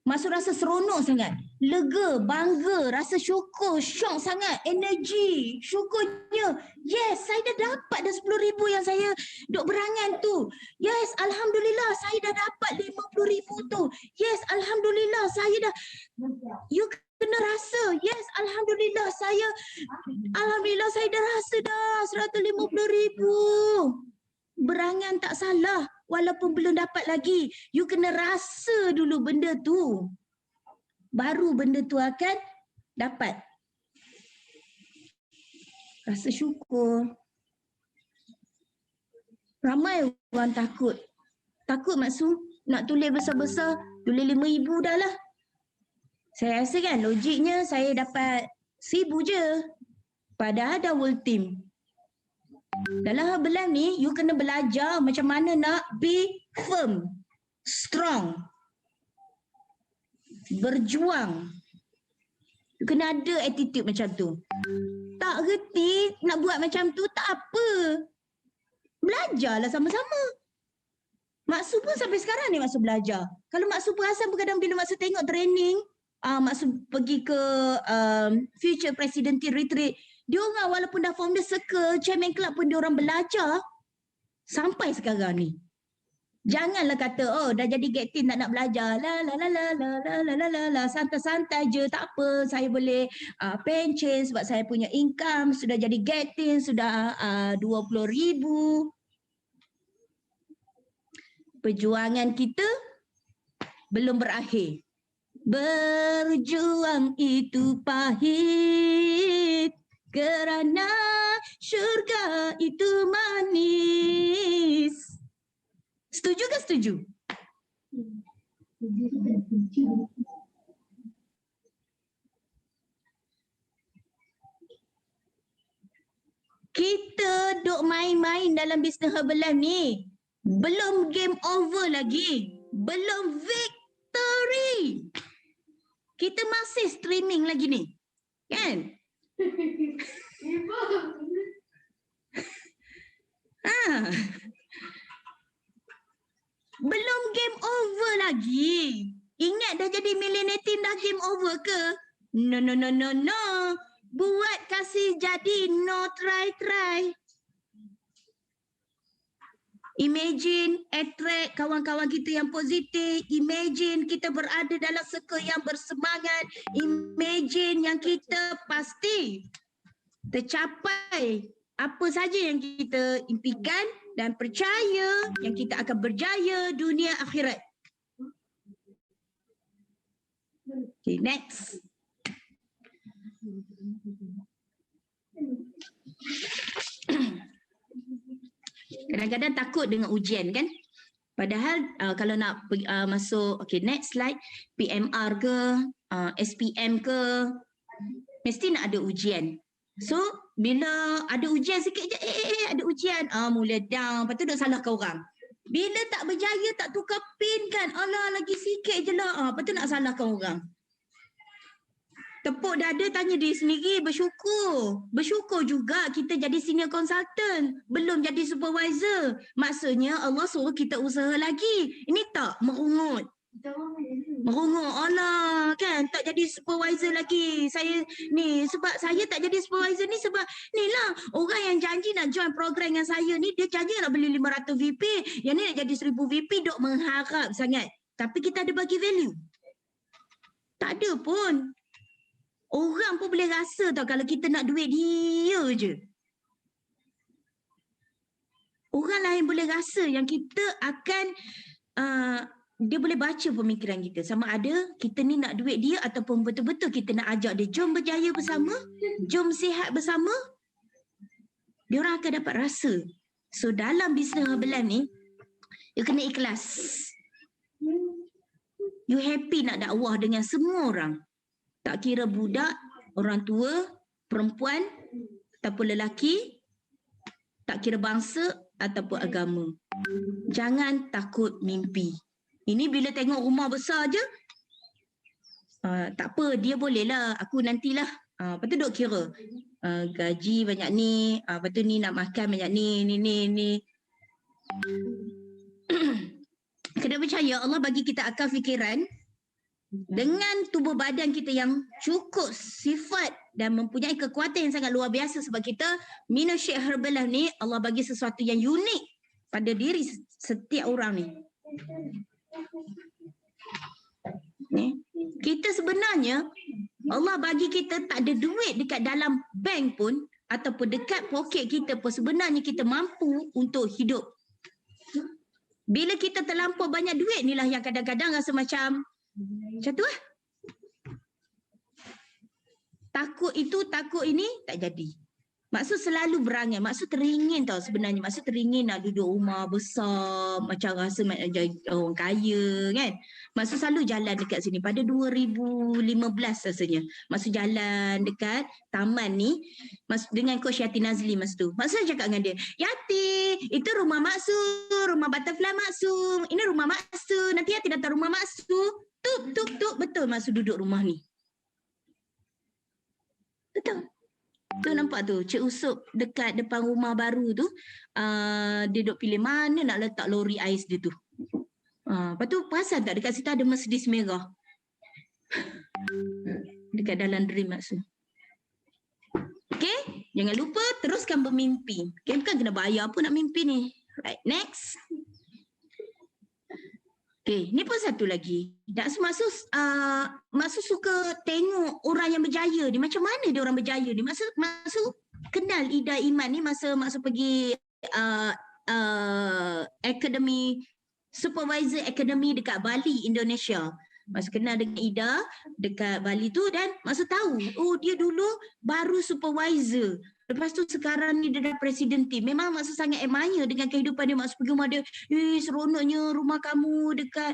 Mak Su rasa seronok sangat. Lega, bangga, rasa syukur, syok sangat, energi, syukurnya. Yes, saya dah dapat dah 10,000 yang saya duk berangan tu. Yes, Alhamdulillah saya dah dapat 50,000 tu. Yes, Alhamdulillah saya dah. You kena rasa. Yes, Alhamdulillah saya dah rasa dah 150,000. Berangan tak salah. Walaupun belum dapat lagi, you kena rasa dulu benda tu. Baru benda tu akan dapat. Rasa syukur. Ramai orang takut. Takut Mak Su nak tulis besar-besar, tulis 5,000 dah lah. Saya rasa kan logiknya saya dapat 1,000 je. Padahal dah whole team. Dalam hal belah ni, you kena belajar macam mana nak be firm, strong, berjuang. You kena ada attitude macam tu. Tak reti nak buat macam tu, tak apa. Belajarlah sama-sama. Mak Su pun sampai sekarang ni Mak Su belajar. Kalau Mak Su perasan kadang bila Mak Su tengok training, Mak Su pergi ke Future Presidency Retreat, dia orang walaupun dah founder circle, chairman club pun dia orang belajar sampai sekarang ni. Janganlah kata, oh dah jadi get team nak belajar. Santai-santai je, tak apa. Saya boleh pension sebab saya punya income. Sudah jadi get team, sudah 20,000. Perjuangan kita belum berakhir. Berjuang itu pahit. Kerana syurga itu manis. Setuju ke setuju? Kita duk main-main dalam bisnes Herbalife ni. Belum game over lagi. Belum victory. Kita masih streaming lagi ni. Kan? Belum game over lagi. Ingat dah jadi millionaire teen dah game over ke? No. Buat kasih jadi no try. Imagine attract kawan-kawan kita yang positif. Imagine kita berada dalam circle yang bersemangat. Imagine yang kita pasti tercapai apa saja yang kita impikan dan percaya yang kita akan berjaya dunia akhirat. Okay, next. Kadang-kadang takut dengan ujian kan? Padahal kalau nak masuk, okay next slide, PMR ke, SPM ke, mesti nak ada ujian. So bila ada ujian sikit je, ada ujian, mula down, lepas tu dah salahkan orang. Bila tak berjaya, tak tukar pin kan, alah lagi sikit je lah, lepas tu nak salahkan orang. Tepuk dada, tanya diri sendiri, bersyukur. Bersyukur juga kita jadi senior consultant. Belum jadi supervisor. Maksudnya Allah suruh kita usaha lagi. Ini tak merungut. Merungut, alah kan tak jadi supervisor lagi. Saya ni, sebab saya tak jadi supervisor ni sebab ni lah. Orang yang janji nak join program dengan saya ni, dia janji nak beli 500 VP. Yang ni nak jadi 1000 VP, dok mengharap sangat. Tapi kita ada bagi value? Tak ada pun. Orang pun boleh rasa tau kalau kita nak duit dia je. Orang lain boleh rasa yang kita akan, dia boleh baca pemikiran kita. Sama ada kita ni nak duit dia ataupun betul-betul kita nak ajak dia. Jom berjaya bersama, jom sihat bersama. Dia orang akan dapat rasa. So dalam bisnes habalan ni, you kena ikhlas. You happy nak dakwah dengan semua orang. Tak kira budak, orang tua, perempuan ataupun lelaki, tak kira bangsa ataupun agama. Jangan takut mimpi. Ini bila tengok rumah besar je, tak apa, dia boleh lah, aku nantilah. Lepas tu duk kira, gaji banyak ni, lepas tu ni nak makan banyak ni. Kena percaya Allah bagi kita akal fikiran. Dengan tubuh badan kita yang cukup sifat dan mempunyai kekuatan yang sangat luar biasa sebab kita minum Syekh Herbalah ni, Allah bagi sesuatu yang unik pada diri setiap orang ni. Kita sebenarnya Allah bagi kita tak ada duit dekat dalam bank pun ataupun dekat poket kita pun sebenarnya kita mampu untuk hidup. Bila kita terlampau banyak duit inilah yang kadang-kadang rasa macam tu lah. Takut itu, takut ini tak jadi. Maksud selalu berangan, maksud teringin tau sebenarnya. Maksud teringin nak duduk rumah besar, macam rasa macam orang kaya kan. Maksud selalu jalan dekat sini. Pada 2015 rasanya. Maksud jalan dekat taman ni dengan Coach Yati Nazli masa tu. Maksud saya cakap dengan dia, Yati, itu rumah Maksud, rumah butterfly Maksud. Ini rumah Maksud, nanti Yati datang rumah Maksud. Tuk, betul Maksud duduk rumah ni. Betul. Tu nampak tu, Cik Usop dekat depan rumah baru tu, dia duk pilih mana nak letak lori ais dia tu. Lepas tu perasan tak dekat situ ada Mercedes merah. Dekat dalam dream Maksud. Okay, jangan lupa teruskan bermimpi. Okay, bukan kena bayar pun nak mimpi ni. Right, next. Okay, ni pun satu lagi. Maksud suka tengok orang yang berjaya ni. Macam mana dia orang berjaya ni? Maksud kenal Ida Iman ni masa Maksud pergi akademi, supervisor akademi dekat Bali, Indonesia. Maksud kenal dengan Ida dekat Bali tu dan Maksud tahu, oh dia dulu baru supervisor. Lepas tu sekarang ni dia dah presiden tim. Memang Maksud sangat admire dengan kehidupan dia. Maksud pergi rumah dia, seronoknya rumah kamu dekat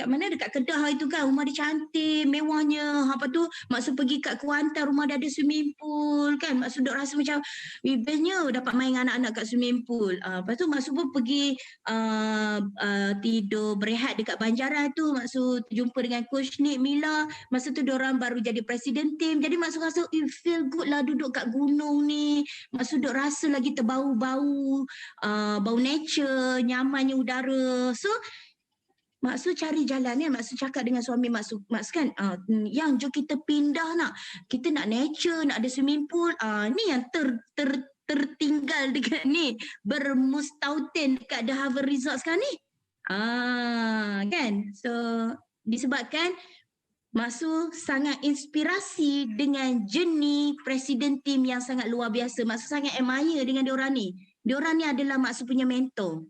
mana? Dekat Kedah itu kan. Rumah dia cantik, mewahnya. Apa tu Maksud pergi kat Kuantan, rumah dia ada swimming pool kan. Maksud duk rasa macam bestnya dapat main dengan anak-anak kat swimming pool. Lepas tu Maksud pun pergi tidur, berehat dekat Banjaran tu. Maksud jumpa dengan Coach Nick Mila. Masa tu diorang baru jadi presiden tim. Jadi Maksud rasa feel good lah duduk kat gunung ni. Maksud duk rasa lagi terbau-bau, bau nature, nyamannya udara. So Maksud cari jalan ni, Maksud cakap dengan suami Maksud kan, yang jom kita pindah nak. Kita nak nature, nak ada swimming pool. Ni yang tertinggal dekat ni, bermustautin dekat the Harvard result sekarang ni. Kan? So disebabkan Mak Su sangat inspirasi dengan jenis presiden tim yang sangat luar biasa. Mak Su sangat admire dengan diorang ni. Diorang ni adalah Mak Su punya mentor.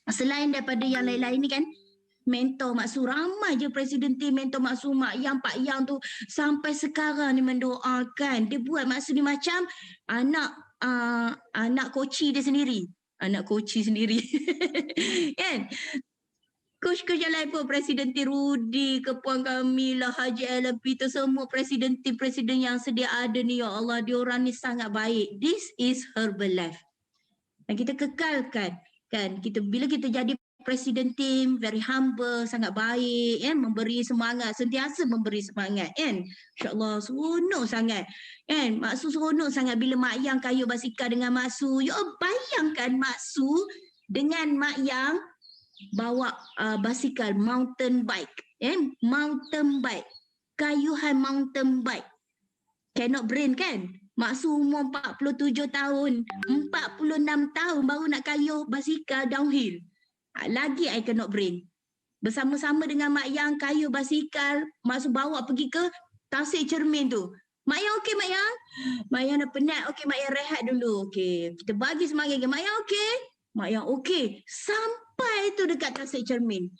Selain daripada yang lain-lain ni kan, mentor Mak Su, ramai je presiden tim mentor Mak Su. Mak Yang, Pak Yang tu sampai sekarang ni mendoakan. Dia buat Mak Su ni macam anak koci dia sendiri. Anak koci sendiri. Kan? Coach-coach yang lain pun, Presiden T. Rudy, ke Puan Kamilah, Haji Alan Peter, semua presiden tim, presiden yang sedia ada ni, ya Allah, diorang ni sangat baik. This is Herbalife. Dan kita kekalkan, kan, bila kita jadi presiden tim, very humble, sangat baik, kan, memberi semangat, sentiasa memberi semangat, kan. InsyaAllah, seronok sangat. Kan, Mak Su seronok sangat bila Mak Yang kayu basikal dengan Mak Su. Ya, bayangkan Mak Su dengan Mak Yang bawa basikal mountain bike, mountain bike, kayuhan mountain bike. Cannot brain kan? Mak Su umur 47 tahun, 46 tahun baru nak kayuh basikal downhill. Lagi I cannot brain. Bersama-sama dengan Mak Yang kayuh basikal, Mak Su bawa pergi ke Tasik Cermin tu. Mak Yang okey Mak Yang? Mak Yang dah penat, okey Mak Yang rehat dulu. Okey, kita bagi semangat ke Mak Yang okey? Mak Yang okey. Sampai tu dekat Tasik Cermin.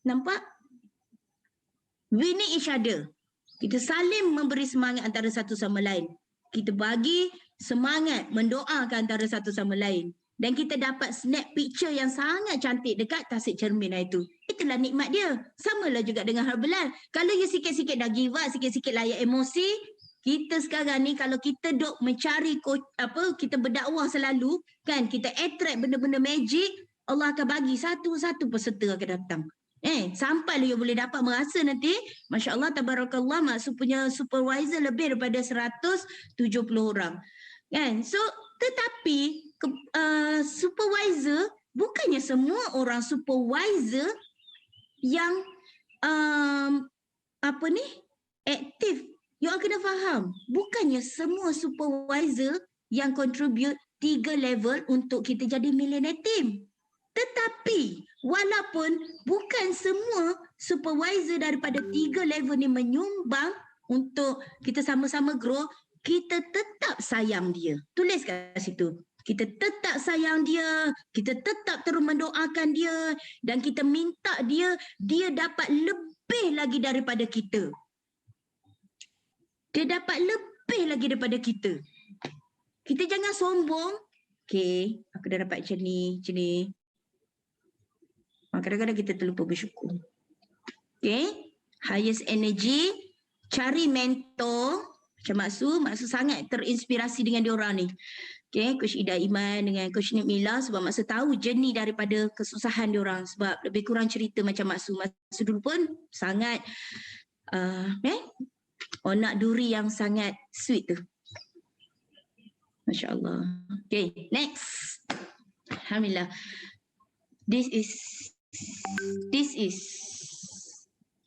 Nampak? We need each other. Kita saling memberi semangat antara satu sama lain. Kita bagi semangat mendoakan antara satu sama lain. Dan kita dapat snap picture yang sangat cantik dekat Tasik Cermin itu. Itulah nikmat dia. Samalah juga dengan Herbalife. Kalau you sikit-sikit dah give up, sikit-sikit layak emosi, kita sekarang ni kalau kita duk mencari kita berdakwah selalu, kan, kita attract benda-benda magic, Allah akan bagi satu-satu peserta akan datang. Sampai you boleh dapat merasa nanti, Masya Allah, Tabarakallah, Mak Su punya supervisor lebih daripada 170 orang. Kan? So, tetapi supervisor, bukannya semua orang supervisor yang aktif. You all kena faham, bukannya semua supervisor yang contribute 3 level untuk kita jadi millionaire team. Tetapi walaupun bukan semua supervisor daripada 3 level ni menyumbang untuk kita sama-sama grow, kita tetap sayang dia. Tulis kat situ. Kita tetap sayang dia, kita tetap terus mendoakan dia dan kita minta dia dapat lebih lagi daripada kita. Dia dapat lebih lagi daripada kita. Kita jangan sombong. Okay, aku dah dapat macam ni. Kadang-kadang kita terlupa bersyukur. Okay, highest energy, cari mentor. Macam Mak Su sangat terinspirasi dengan diorang ni. Okay, Coach Ida Iman dengan Coach Mila, sebab Mak Su tahu jenis daripada kesusahan diorang. Sebab lebih kurang cerita macam Mak Su. Mak Su dulu pun sangat onak duri yang sangat sweet tu. Masya Allah. Okay, next. Alhamdulillah. This is.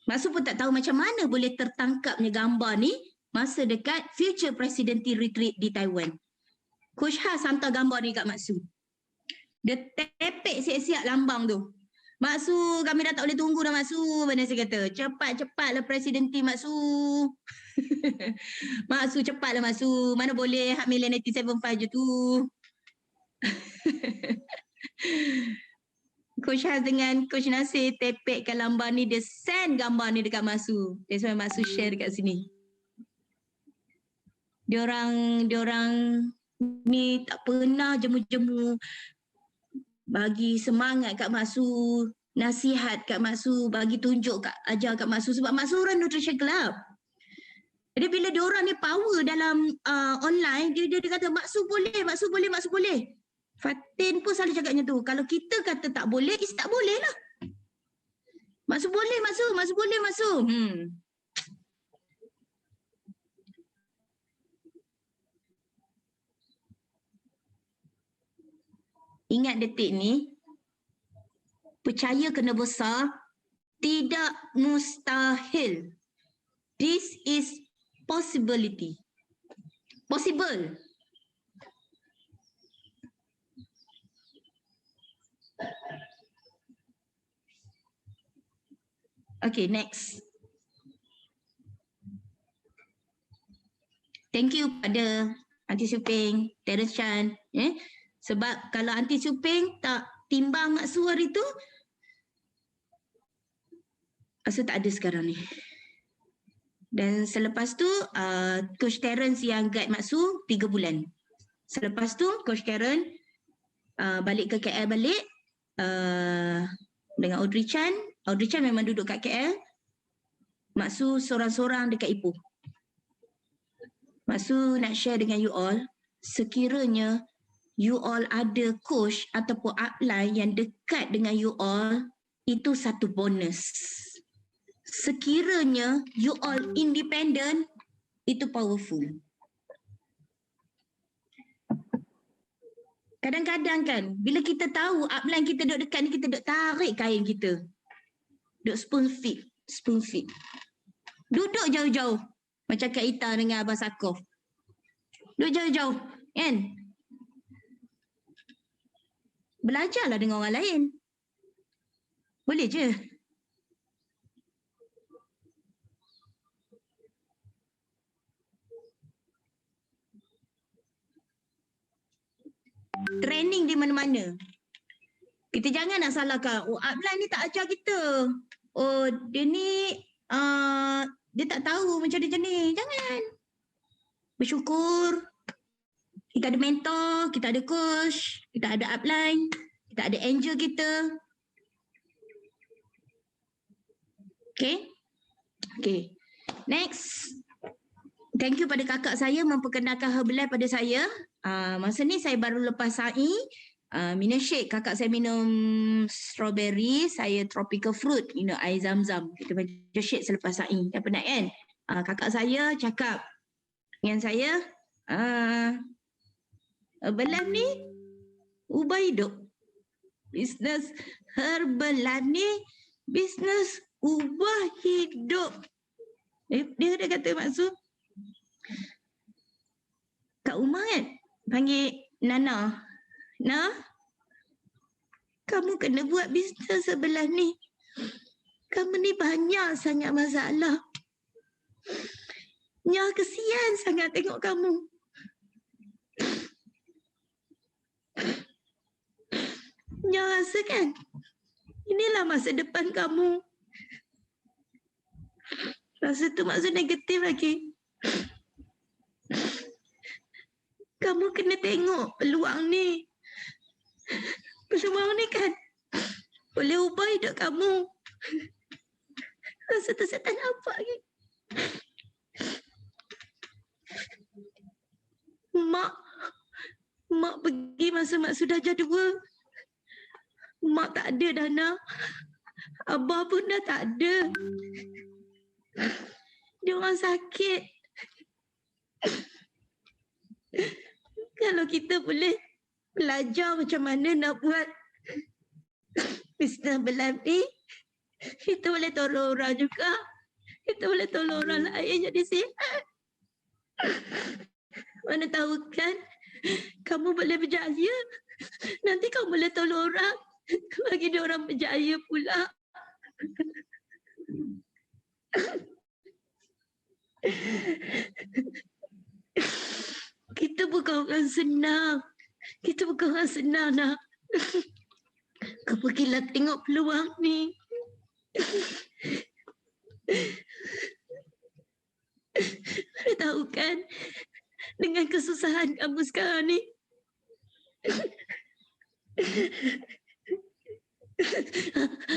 Mak Su pun tak tahu macam mana boleh tertangkapnya gambar ni masa dekat Future Presidency Retreat di Taiwan. Coach Has hantar gambar ni kat Mak Su. Dia tepek siap-siap lambang tu. Mak Su, kami dah tak boleh tunggu dah Mak Su. Mana saya kata, cepat-cepatlah Presiden Tim Mak Su. Mak Su, cepatlah Mak Su. Mana boleh hak Millionaire 75 je tu. Coach Has dengan Coach Nasir tepekkan lambar ni, dia send gambar ni dekat Mak Su. That's why Mak Su share dekat sini. Diorang ni tak pernah jemu-jemu bagi semangat kat Mak Su, nasihat kat Mak Su, bagi tunjuk ajar kat Mak Su, sebab Mak Su run nutrition club. Jadi bila diorang ni power dalam online, dia kata Mak Su boleh, Mak Su boleh, Mak Su boleh. Fatin pun selalu cakapnya tu, kalau kita kata tak boleh, is tak boleh lah. Mak Su boleh, Mak Su, Mak Su boleh, Mak Su. Ingat detik ni, percaya kena besar, tidak mustahil. This is possibility. Possible. Okay, next. Thank you pada Aunty Suping, Terence Chan. Sebab kalau Aunty Suping tak timbang Mak Su hari tu, Asa tak ada sekarang ni. Dan selepas tu, Coach Terence yang guide Mak Su 3 bulan. Selepas tu, Coach Karen balik ke KL balik dengan Audrey Chan. Audrey Chan memang duduk kat KL. Mak Su sorang-sorang dekat Ipoh. Mak Su nak share dengan you all, sekiranya you all ada coach ataupun upline yang dekat dengan you all, itu satu bonus. Sekiranya you all independent, itu powerful. Kadang-kadang kan, bila kita tahu upline kita duduk dekat ni, kita duduk tarik kain kita. Duduk spoon feed. Duduk jauh-jauh. Macam Kak Ita dengan Abang Sakof. Duduk jauh-jauh, kan? Belajarlah dengan orang lain. Boleh je. Training di mana-mana. Kita jangan nak salahkan. Oh, upline ni tak ajar kita. Oh, dia ni dia tak tahu macam ni. Jangan. Bersyukur. Kita ada mentor, kita ada coach, kita ada upline, kita ada angel kita. Okay. Okay. Next. Thank you pada kakak saya memperkenalkan Herbalife pada saya. Masa ni saya baru lepas sa'i. Minum shake. Kakak saya minum strawberry, saya tropical fruit, minum air zam-zam. Kita baca shake selepas sa'i. Dah penat kan? Kakak saya cakap dengan saya, Herbalife ni ubah hidup. Bisnes Herbalife ni bisnes ubah hidup. Dia ada kata maksud kat rumah kan, panggil Nana. Nah, kamu kena buat bisnes sebelah ni. Kamu ni banyak sangat masalah. Nya kesian sangat tengok kamu. Nya rasa kan, inilah masa depan kamu. Rasa tu maksud negatif lagi. Kamu kena tengok peluang ni. Peluang ni kan boleh ubah hidup kamu. Rasa tu saya tak nampak lagi. Mak pergi masa Mak sudah jadi 2. Mak tak ada dana. Abah pun dah tak ada. Dia orang sakit. Kalau kita boleh belajar macam mana nak buat bisnes Herbalife ni, kita boleh tolong orang juga. Kita boleh tolong orang lain jadi sihat. Mana tahu kan, kamu boleh berjaya. Nanti kamu boleh tolong orang, bagi dia orang berjaya pula. Kita bukan orang senang. Kita bukan orang senang nak. Kau pergilah tengok peluang ni. Kau tahu kan, dengan kesusahan kamu sekarang ni,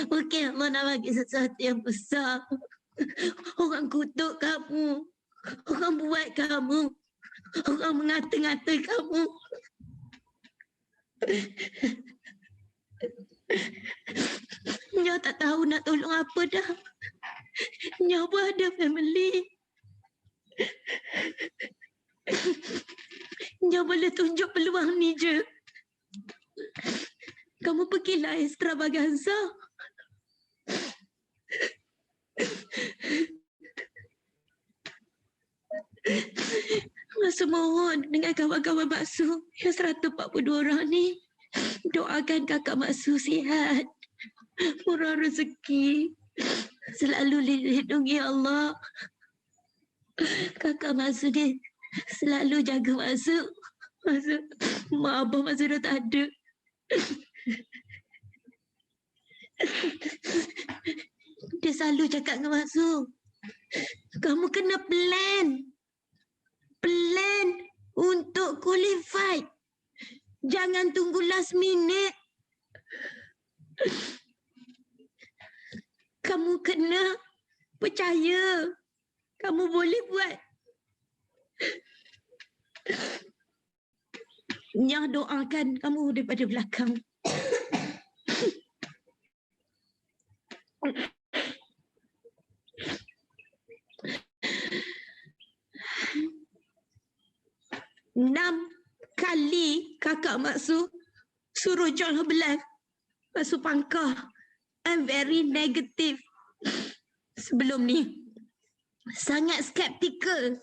mungkin Allah nak bagi sesuatu yang besar. Orang kutuk kamu, orang buat kamu, orang mengata-ngata kamu. Nya tak tahu nak tolong apa dah. Nya pun ada family. Nya boleh tunjuk peluang ni je. Kamu pergilah extravaganza. Masa mohon dengan kawan-kawan Mak Su yang 142 orang ni, doakan kakak Mak Su sihat, murah rezeki, Selalu lindungi ya Allah. Kakak Maksud ni selalu jaga Maksud. Mak abah Maksud dah tak ada. Dia selalu cakap dengan Maksud, kamu kena plan untuk qualify. Jangan tunggu last minute. Kamu kena percaya. Kamu boleh buat. Nyah doakan kamu daripada belakang. Enam kali kakak Maksud suruh join Herbalife. Maksud pangkah. I'm very negative. Sebelum ni. Sangat skeptikal.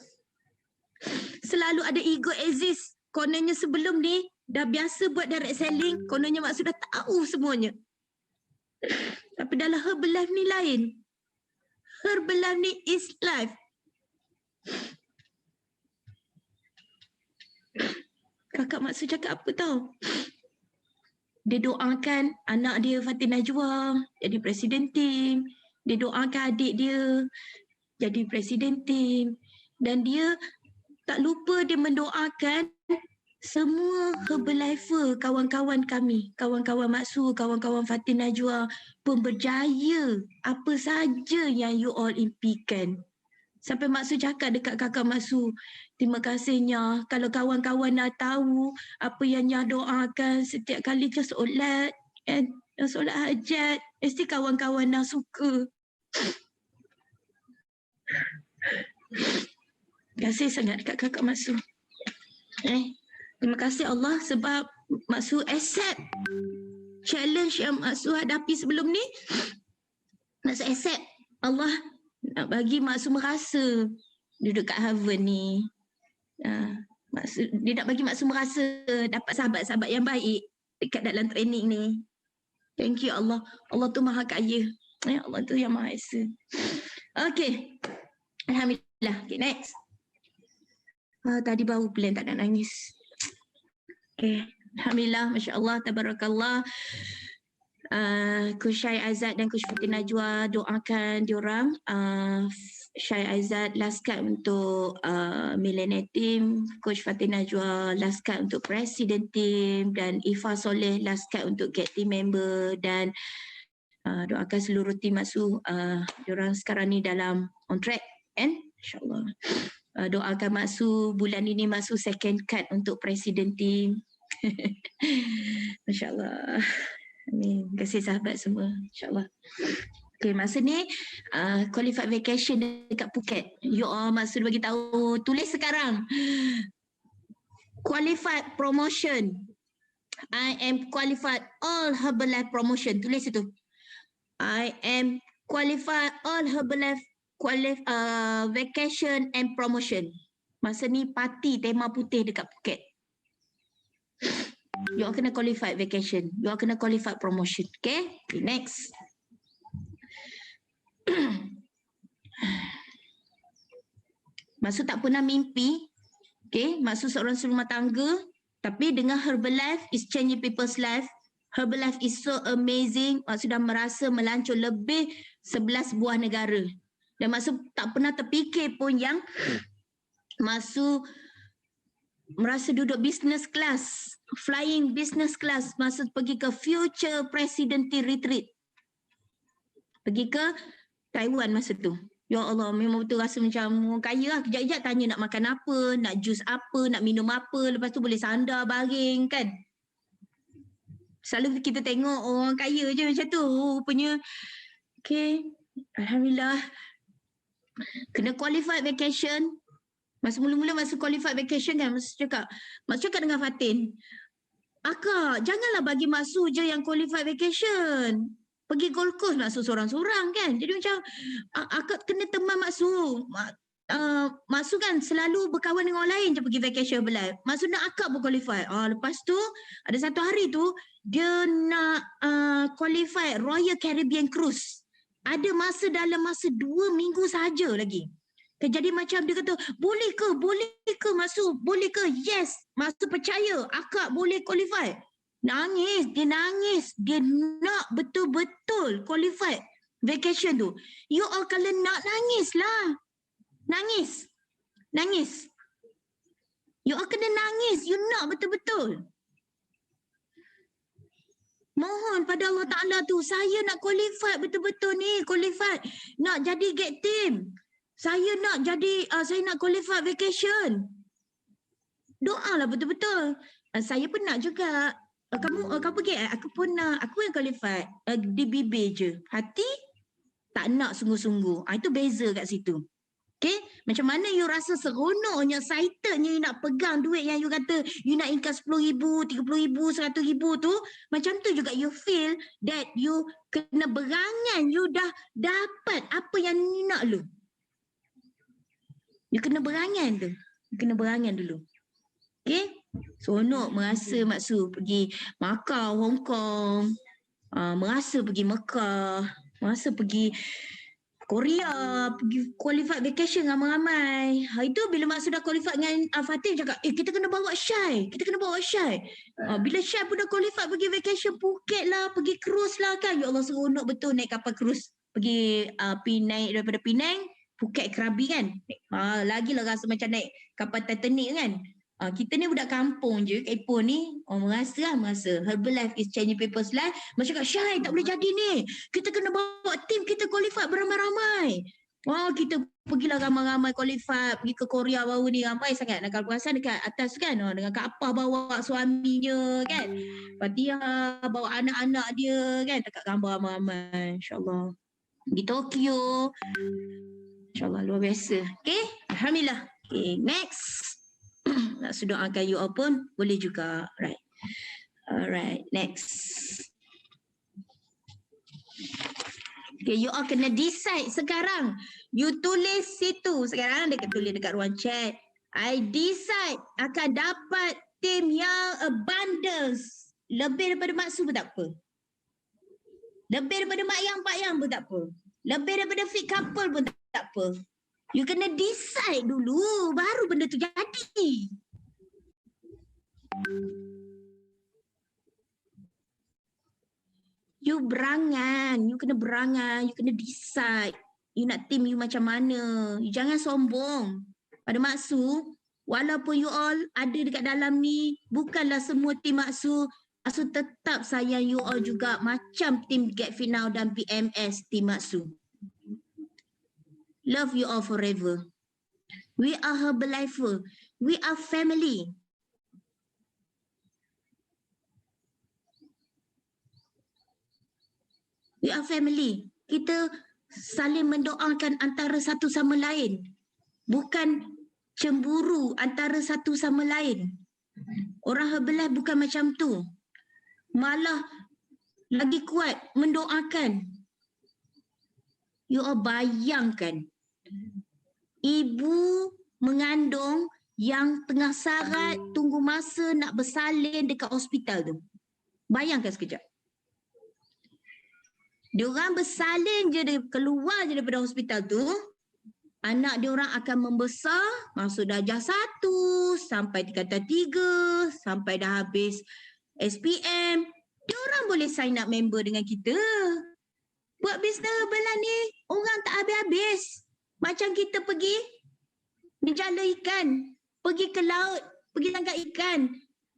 Selalu ada ego exist. Kononnya sebelum ni dah biasa buat direct selling. Kononnya Maksud dah tahu semuanya. Tapi dalam Herbalife ni lain. Herbalife ni is life. Kakak Maksud cakap apa tau? Dia doakan anak dia Fatin Najwa jadi presiden tim. Dia doakan adik dia jadi presiden tim. Dan dia tak lupa dia mendoakan semua Herbalifer, kawan-kawan kami, kawan-kawan Maksud, kawan-kawan Fatin Najwa pun berjaya apa saja yang you all impikan. Sampai Maksud cakap dekat kakak Maksud, terima kasihnya kalau kawan-kawan dah tahu apa yang Nyah doakan setiap kali ke solat, solat hajat, mesti kawan-kawan dah suka. Terima kasih sangat dekat kakak Maksud. Terima kasih Allah sebab Maksud accept challenge yang Maksud hadapi sebelum ni. Maksud accept Allah nak bagi Maksud merasa duduk kat Harvard ni. Dia nak bagi Maksud merasa dapat sahabat-sahabat yang baik dekat dalam training ni. Thank you Allah. Allah tu maha kaya. Allah tu yang maha esa. Okay. Alhamdulillah. Okay, next. Tadi baru plan tak nak nangis. Okay. Alhamdulillah. Masya Allah. Tabarakallah. Coach Syai Azad dan Coach Fatin Najwa doakan diorang. Syai Azad last card untuk Millionaire Team, Coach Fatin Najwa last card untuk President Team, dan Ifa Soleh last card untuk Get Team Member. Dan doakan seluruh tim Maksud diorang sekarang ni dalam on track kan, insyaAllah. Doakan Maksud bulan ini Maksud second card untuk President Team. Masya Allah. Amin. Terima kasih sahabat semua. InsyaAllah. Okay, masa ni qualified vacation dekat Phuket. You all Maksud bagi tahu. Tulis sekarang. Qualified promotion. I am qualified all Herbalife promotion. Tulis itu. I am qualified all Herbalife vacation and promotion. Masa ni party tema putih dekat Phuket. You all kena qualified vacation. You all kena qualified promotion. Okay? Okay, next. Maksud tak pernah mimpi. Okay? Maksud seorang rumah tangga. Tapi dengan Herbalife is changing people's life. Herbalife is so amazing. Maksud dah merasa melancur lebih 11 buah negara. Dan Maksud tak pernah terfikir pun yang Maksud merasa duduk business class, flying business class, Maksud pergi ke future presidency retreat. Pergi ke Taiwan masa tu. Ya Allah, memang betul rasa macam kaya lah. Kejap-kejap tanya nak makan apa, nak jus apa, nak minum apa. Lepas tu boleh sandar baring kan. Selalu kita tengok orang kaya je macam tu. Rupanya, okay. Alhamdulillah. Kena qualified vacation. Masa mula-mula masa qualified vacation kan, Maksud cakap dengan Fatin, Akak, janganlah bagi Maksud je yang qualified vacation. Pergi Gold Coast Maksud seorang-seorang kan. Jadi macam, akak kena teman Maksud. Maksud kan selalu berkawan dengan orang lain je pergi vacation Herbalife. Maksud nak akak pun qualified. Lepas tu, ada satu hari tu, dia nak qualified Royal Caribbean Cruise. ada masa dalam masa 2 minggu saja lagi. Jadi macam dia kata, boleh ke masuk, boleh ke? Yes, masuk percaya, akak boleh qualify. Nangis, dia nak betul-betul qualify vacation tu. You all kalau nak nangis lah. Nangis. You all kena nangis, you nak betul-betul. Mohon pada Allah Ta'ala tu, saya nak qualify betul-betul ni, qualify. Nak jadi gate team. Saya nak qualify vacation. Doalah betul-betul. Saya pun nak juga. Kamu pergi, aku pun nak. Aku yang qualify. Di bibir je. Hati tak nak sungguh-sungguh. Itu beza kat situ. Okay? Macam mana you rasa seronoknya, excitednya you nak pegang duit yang you kata you nak income 10,000, 30,000, 100,000 tu. Macam tu juga you feel that you kena berangan. You dah dapat apa yang you nak lu. You kena berangan tu. You kena berangan dulu. Okay? Seronok merasa Mak Su pergi Macau, Hong Kong. Merasa pergi Mekah. Merasa pergi Korea, pergi qualify vacation ramai-ramai. Itu bila Mak Su dah qualify dengan Fatin cakap, kita kena bawa Syai. Bila Syai pun dah qualify pergi vacation Phuket lah, pergi cruise lah kan. Ya Allah, seronok betul naik kapal cruise. Pergi naik daripada Penang, Phuket Krabi kan. Lagilah rasa macam naik kapal Titanic kan. Kita ni budak kampung je kat Ipoh ni. Merasa. Herbalife is changing people's life. Macam kat Syai tak boleh jadi ni. Kita kena bawa tim kita qualify beramai-ramai. Kita pergilah ramai-ramai qualify. Pergi ke Korea baru ni ramai sangat. Kalau perasan dekat atas kan. Dengan Kak Apah bawa suaminya kan. Fatihah bawa anak-anak dia kan. Dekat gambar ramai-ramai. InsyaAllah. Di Tokyo. InsyaAllah luar biasa. Okay. Alhamdulillah. Okay. Next. Nak doakan you all pun boleh juga. Right. Alright, next. Okay, you all kena decide sekarang. You tulis situ. Sekarang dekat tulis dekat ruang chat. I decide akan dapat tim yang abundance. Lebih daripada Mak Su pun tak apa. Lebih daripada Mak Yang, Pak Yang pun tak apa. Lebih daripada fit couple pun tak apa. You kena decide dulu, baru benda tu jadi. You berangan, you kena berangan, you kena decide. You nak tim you macam mana. You jangan sombong. Pada Mak Su, walaupun you all ada dekat dalam ni, bukanlah semua tim Mak Su. Mak Su tetap sayang you all juga macam tim Get Fit Now dan PMS tim Mak Su. Love you all forever. We are Herbalife. We are family. We are family. Kita saling mendoakan antara satu sama lain. Bukan cemburu antara satu sama lain. Orang Herbalife bukan macam tu. Malah lagi kuat mendoakan. You all bayangkan. Ibu mengandung yang tengah sarat tunggu masa nak bersalin dekat hospital tu. Bayangkan sekejap. Diorang bersalin je, keluar je daripada hospital tu. Anak diorang akan membesar, masuk darjah 1, sampai tingkatan 3, sampai dah habis SPM. Diorang boleh sign up member dengan kita. Buat bisnes Herbalife ni, orang tak habis-habis. Macam kita pergi menjala ikan, pergi ke laut, pergi tangkap ikan.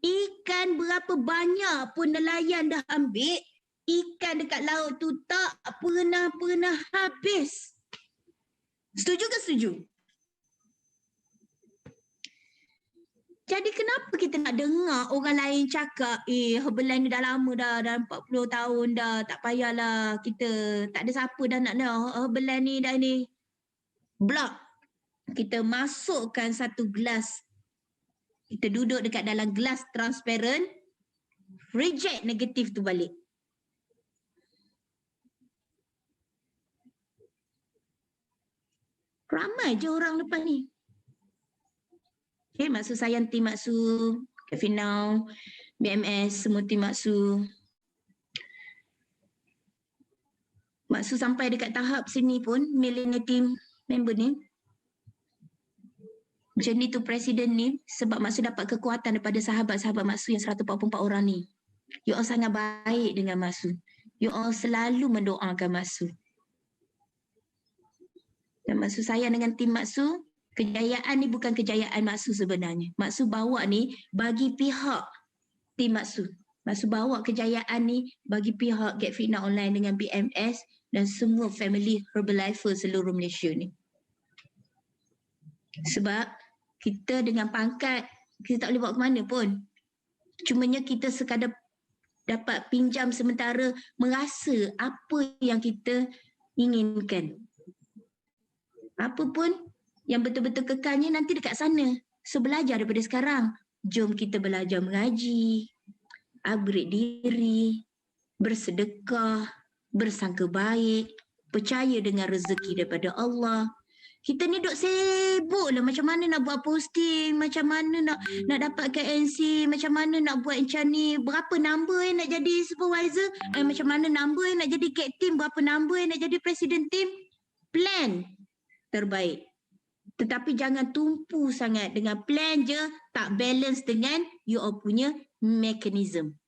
Ikan berapa banyak pun nelayan dah ambil, ikan dekat laut tu tak pernah habis. Setuju ke setuju? Jadi kenapa kita nak dengar orang lain cakap, Herbalife ni dah lama dah 40 tahun dah, tak payahlah kita, tak ada siapa dah nak Herbalife ni dah ni. Block. Kita masukkan satu gelas. Kita duduk dekat dalam gelas transparent, reject negatif tu balik. Ramai je orang lepas ni. Okay, Mak Su sayang tim Mak Su, Get Fit Now, BMS, semua tim Mak Su. Mak Su sampai dekat tahap sini pun, millennial team member ni, journey to president ni, sebab Mak Su dapat kekuatan daripada sahabat-sahabat Mak Su yang 144 orang ni. You all sangat baik dengan Mak Su. You all selalu mendoakan Mak Su. Dan Mak Su sayang dengan tim Mak Su. Kejayaan ni bukan kejayaan Mak Su sebenarnya. Mak Su bawa ni bagi pihak tim Mak Su. Mak Su bawa kejayaan ni bagi pihak Get Fitnah Online dengan BMS dan semua family Herbalifer seluruh Malaysia ni. Sebab kita dengan pangkat, kita tak boleh bawa ke mana pun. Cumanya kita sekadar dapat pinjam sementara merasa apa yang kita inginkan. Apa pun yang betul-betul kekalnya nanti dekat sana. So belajar daripada sekarang. Jom kita belajar mengaji, upgrade diri, bersedekah, bersangka baik, percaya dengan rezeki daripada Allah. Kita ni duk sibuk lah macam mana nak buat posting, macam mana nak dapat KNC, macam mana nak buat macam ni, berapa number nak jadi supervisor, macam mana number nak jadi get team, berapa number nak jadi president team. Plan terbaik. Tetapi jangan tumpu sangat dengan plan je, tak balance dengan you all punya mechanism.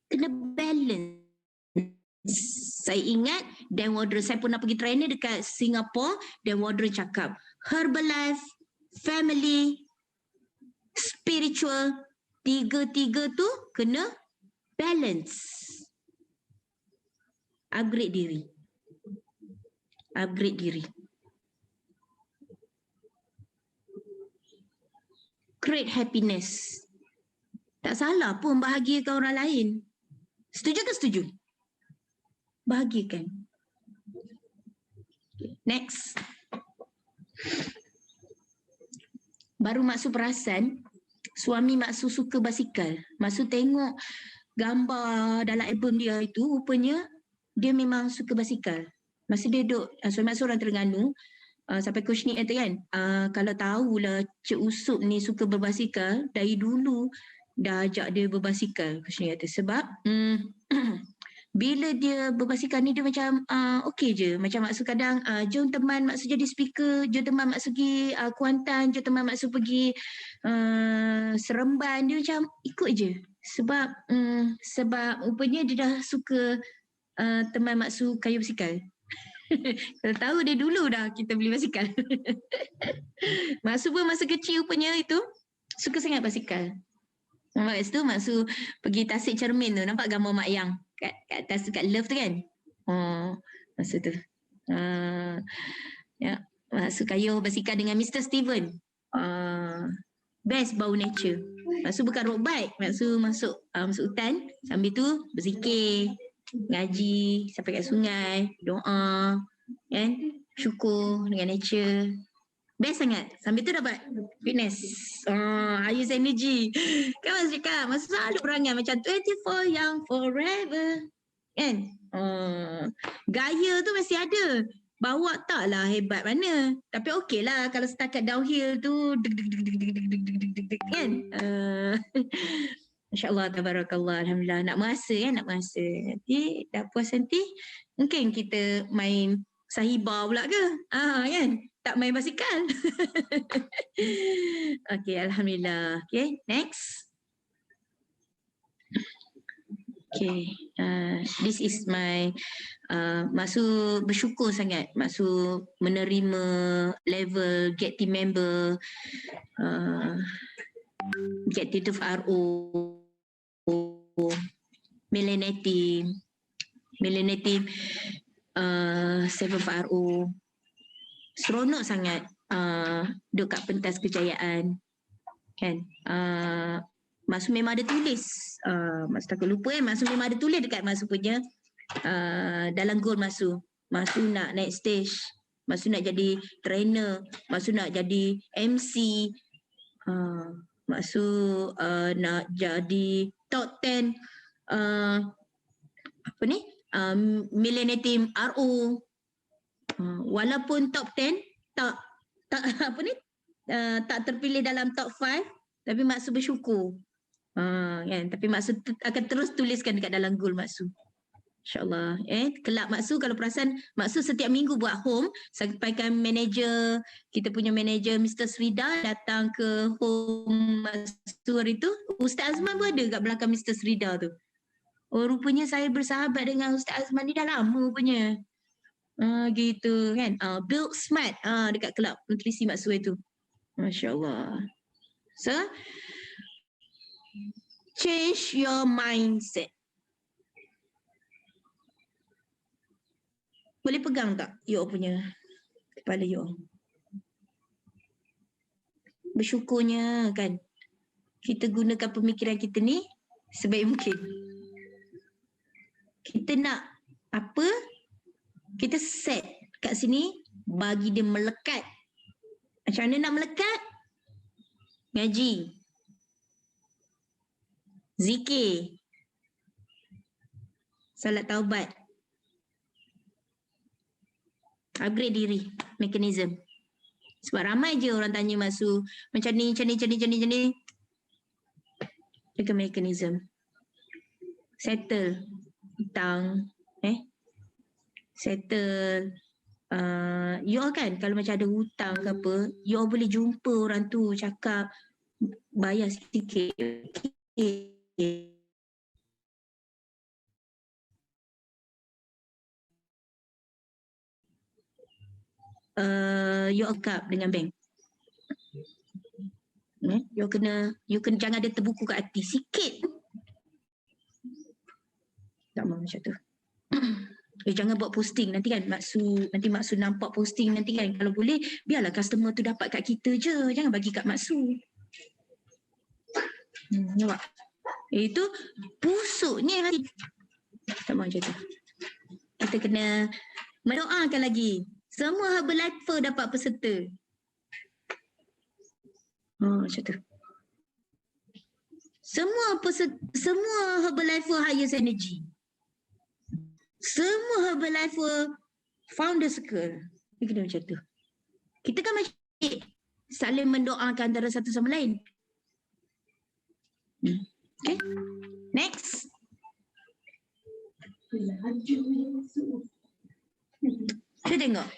Kena balance. Saya ingat Dan Wardren, saya pernah pergi trainer dekat Singapura, Dan Wardren cakap, Herbalife, family, spiritual, tiga-tiga tu kena balance. Upgrade diri. Upgrade diri. Create happiness. Tak salah pun bahagiakan orang lain. Setuju ke setuju? Bahagiakan. Okay, next. Baru Mak Su perasan, suami Mak Su suka basikal. Mak Su tengok gambar dalam album dia itu, rupanya dia memang suka basikal. Masa dia duduk, suami Mak Su orang Terengganu, sampai Coach Nick kata kan, kalau tahulah Cik Usup ni suka berbasikal, dari dulu dah ajak dia berbasikal, Coach Nick kata. Sebab bila dia berbasikal ni dia macam okey je. Macam Mak Su kadang, jom teman Mak Su jadi speaker, jom teman Mak Su pergi Kuantan, jom teman Mak Su pergi Seremban, dia macam ikut je. Sebab rupanya dia dah suka teman Mak Su kayu basikal. Kalau tahu dia dulu dah kita beli basikal. Mak Su pun masa kecil rupanya itu suka sangat basikal. Lepas tu Mak Su pergi Tasik Cermin tu, nampak gambar Mak Yang kat atas kat Love tu kan. Masa tu. Ya, Mak Su kayuh basikal dengan Mr. Steven. Best bau nature. Mak Su bukan road bike. Mak Su masuk hutan, sambil tu berzikir, ngaji sampai kat sungai, doa, kan, syukur dengan nature. Best sangat. Sambil tu dapat fitness. Highest energy. Kan Mak Su cakap, Mak Su selalu berangan macam 24 young forever. Kan? Gaya tu masih ada. Bawa taklah hebat mana. Tapi okey lah kalau setakat downhill tu kan. Masya-Allah, tabarakallah, alhamdulillah. Nak merasa kan, nak merasa. Nanti dah puas nanti mungkin kita main sahibah pula ke? Kan? Tak main basikal. Okey, alhamdulillah. Okey, next. Okay, this is my Mak Su bersyukur sangat. Mak Su menerima level Get Team member, Get Team RO, Millennial Team, 7RO. Seronok sangat duduk kat pentas kejayaan. Kan? Mak Su memang ada tulis. Mak Su takut lupa kan. Mak Su memang ada tulis dekat Mak Su punya dalam goal Mak Su. Mak Su nak naik stage. Mak Su nak jadi trainer. Mak Su nak jadi MC. Mak Su nak jadi top 10 Millennial Team RO. Walaupun top 10 tak terpilih dalam top 5, tapi Mak Su bersyukur. Kan? Tapi Mak Su akan terus tuliskan dekat dalam goal Mak Su. InsyaAllah. Kelak Mak Su, kalau perasan Mak Su setiap minggu buat home, sampaikan manager, kita punya manager Mr. Srida datang ke home Mak Su hari tu. Ustaz Azman pun ada kat belakang Mr. Srida tu. Oh, rupanya saya bersahabat dengan Ustaz Azman ni dah lama punya. Gitu kan. Build smart dekat kelab nutrisi Mak Su itu. Masya Allah. So, change your mindset. Boleh pegang tak you punya kepala you? Bersyukurnya kan kita gunakan pemikiran kita ni sebaik mungkin. Kita nak apa, kita set kat sini bagi dia melekat. Macam mana nak melekat? Ngaji, zikir, salat taubat, upgrade diri, mekanism. Sebab ramai je orang tanya Mak Su, macam ni. Jaga mekanism. Settle hutang, settle. You all kan kalau macam ada hutang ke apa, you all boleh jumpa orang tu cakap bayar sikit. You akap dengan bank. You kena jangan ada terbuku kat hati sikit. Tak mahu macam tu. Jangan buat posting nanti kan Mak Su nampak posting nanti kan. Kalau boleh biarlah customer tu dapat kat kita je, jangan bagi kat Mak Su. Nampak? Itu busuknya hati. Tak mahu macam tu. Kita kena mendoakan lagi. Semua Herbalife dapat peserta. Macam tu. Semua Herbalife highest energy. Semua Herbalife founder circle. Dia kena macam tu. Kita kan macam saling mendoakan antara satu sama lain. Okay. Next. Kita tengok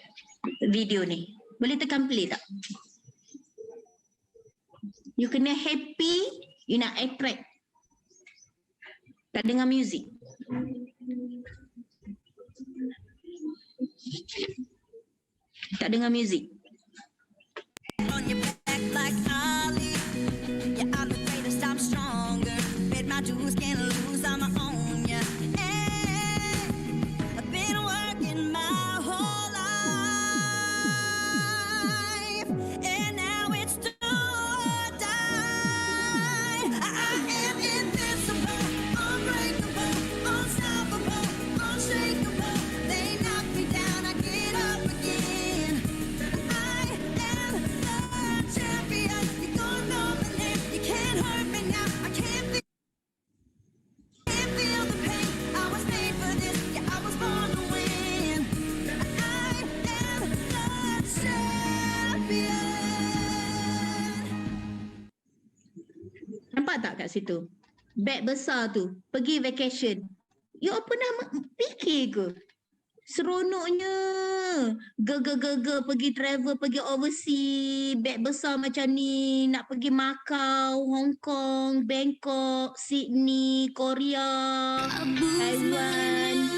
video ni. Boleh tekan play tak? You kena happy, you nak attract. Tak dengar music. Tak dengar music. On your back like Ali. Yeah, I'm the greatest, I'm stronger. Paid my dues, can't lose on my own, yeah. Hey, I've been working my whole life, and now it's do or die. I am invincible, unbreakable, unstoppable, unshakable. They knock me down, I get up again. I am the champion. You don't know my name, you can't hurt me now. I can't feel the pain. I was made for this, yeah, I was born to win. I am the champion. Nampak tak kat situ? Beg besar tu, pergi vacation. You pernah fikir ke? Seronoknya pergi travel, pergi overseas, beg besar macam ni, nak pergi Macau, Hong Kong, Bangkok, Sydney, Korea, Taiwan.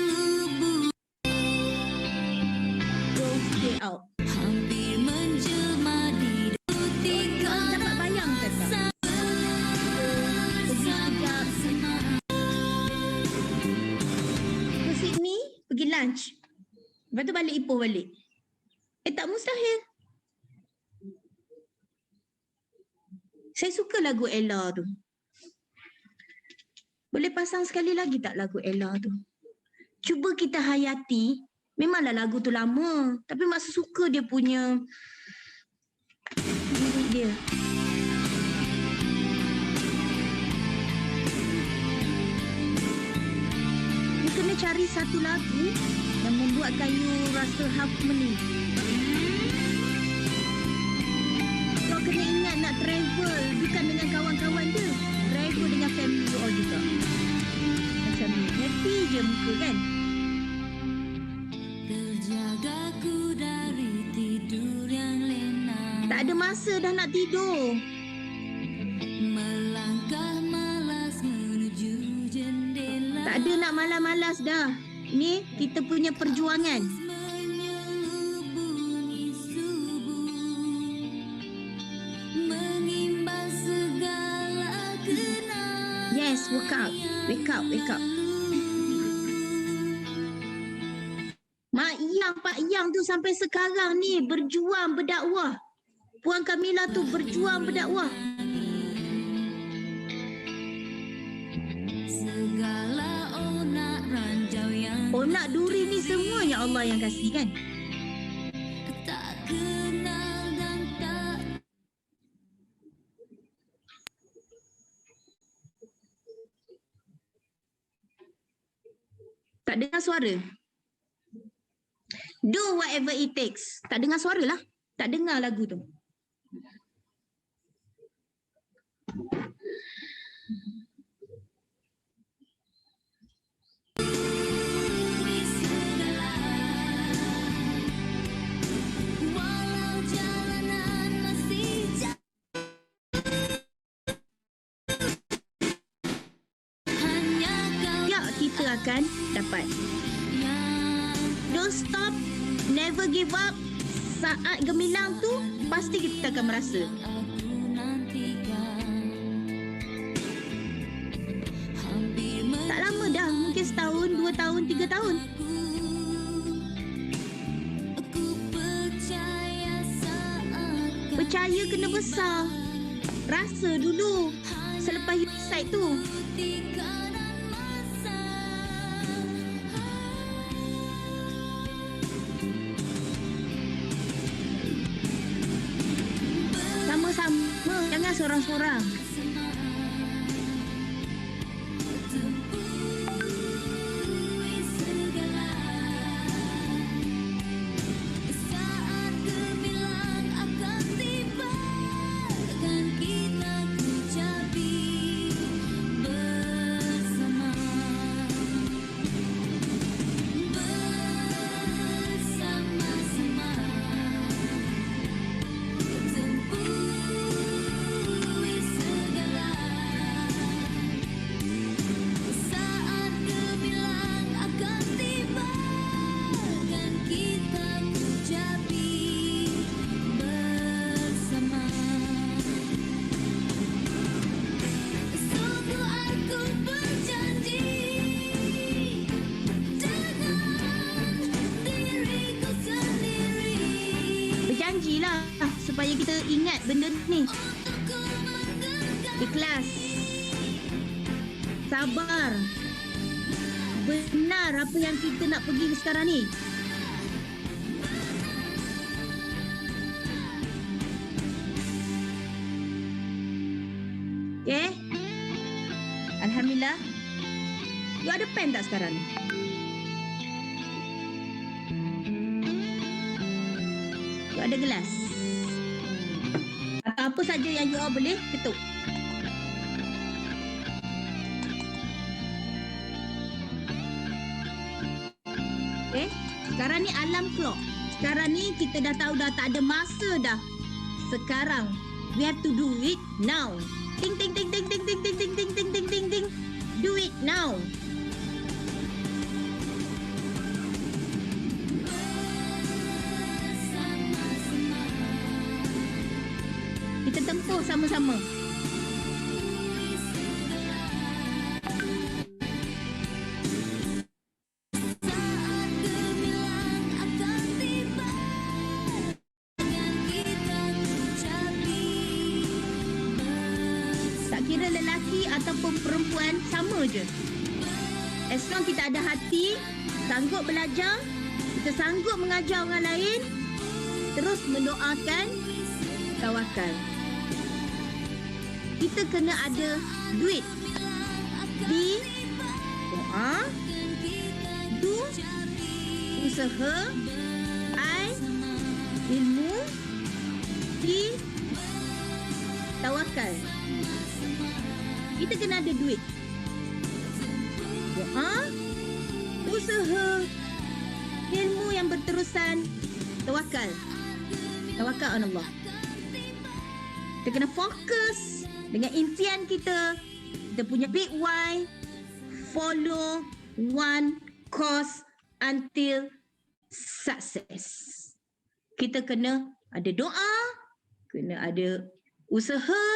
Go stay out. Hampir menjelma di Kau dapat bayangkan tak? Pergi sekejap ke Sydney, pergi lunch. Lepas tu balik Ipoh balik. Tak mustahil. Saya suka lagu Ella tu. Boleh pasang sekali lagi tak lagu Ella tu? Cuba kita hayati. Memanglah lagu tu lama. Tapi Mak suka dia punya lirik dia. You kena cari satu lagu yang membuatkan you rasa harmony. Kau kena ingat nak travel bukan dengan kawan-kawan je. Travel dengan family you all juga. Macam ni, happy je muka kan? Tak ada masa dah nak tidur. Melangkah malas menuju jendela. Tak ada nak malas-malas dah. Ni kita punya perjuangan. Menyelubuh bunyi subuh, mengimbas segala kenangan. Yes, wake up. Wake up, wake up. Mak Yang, Pak Yang tu sampai sekarang ni berjuang berdakwah. Puan Kamila tu berjuang berdakwah. Segala onak ranjau yang Onak duri ni semuanya Allah yang kasih kan? tak kenal dan tak Tak dengar suara. Do whatever it takes. Tak dengar suara lah. Tak dengar lagu tu. walau jalanan masih jauh. Hanya kau Ya, kita akan dapat. yang Don't stop. Never give up. Saat gemilang tu, pasti kita akan merasa. aku nantikan. Hampir Tak lama dah. Mungkin setahun, 2 tahun, 3 tahun. aku percaya saat Percaya kena besar. Rasa dulu. Selepas you decide tu. tikanan masa. Sama-sama. Jangan seorang-seorang. Temui segala saat gemilang akan tiba, akan kita ucapi bersama. Bersama-sama temui segala saat gemilang akan tiba, akan kita ucapi bersama. Sungguh aku berjanji dengan diriku sendiri Berjanjilah supaya kita ingat benda ni. untuk ku menggenggam Ikhlas. Sabar. Benar apa yang kita nak pergi sekarang ni. Okay. Alhamdulillah. You ada pen tak sekarang ni? You ada gelas? Atau apa saja yang you all boleh ketuk. Okay. Sekarang ni alarm clock. Sekarang ni kita dah tahu dah tak ada masa dah. Sekarang we have to do it now. Ting ting ting ting ting ting ting ting ting ting ting ting ting. Do it now. Kita tempuh sama-sama. saat gemilang akan tiba, akan kita ucapi Tak kira lelaki ataupun perempuan, sama je. As long kita ada hati, sanggup belajar, kita sanggup mengajar orang lain, terus mendoakan, tawakal. Kita kena ada duit di doa, du, usaha, I, ilmu, di, tawakal. Kita kena ada duit. Doa, usaha, ilmu yang berterusan, tawakal. Tawakal on Allah. Kita kena fokus dengan impian kita. Kita punya big why. Follow one cause until success. Kita kena ada doa, kena ada usaha,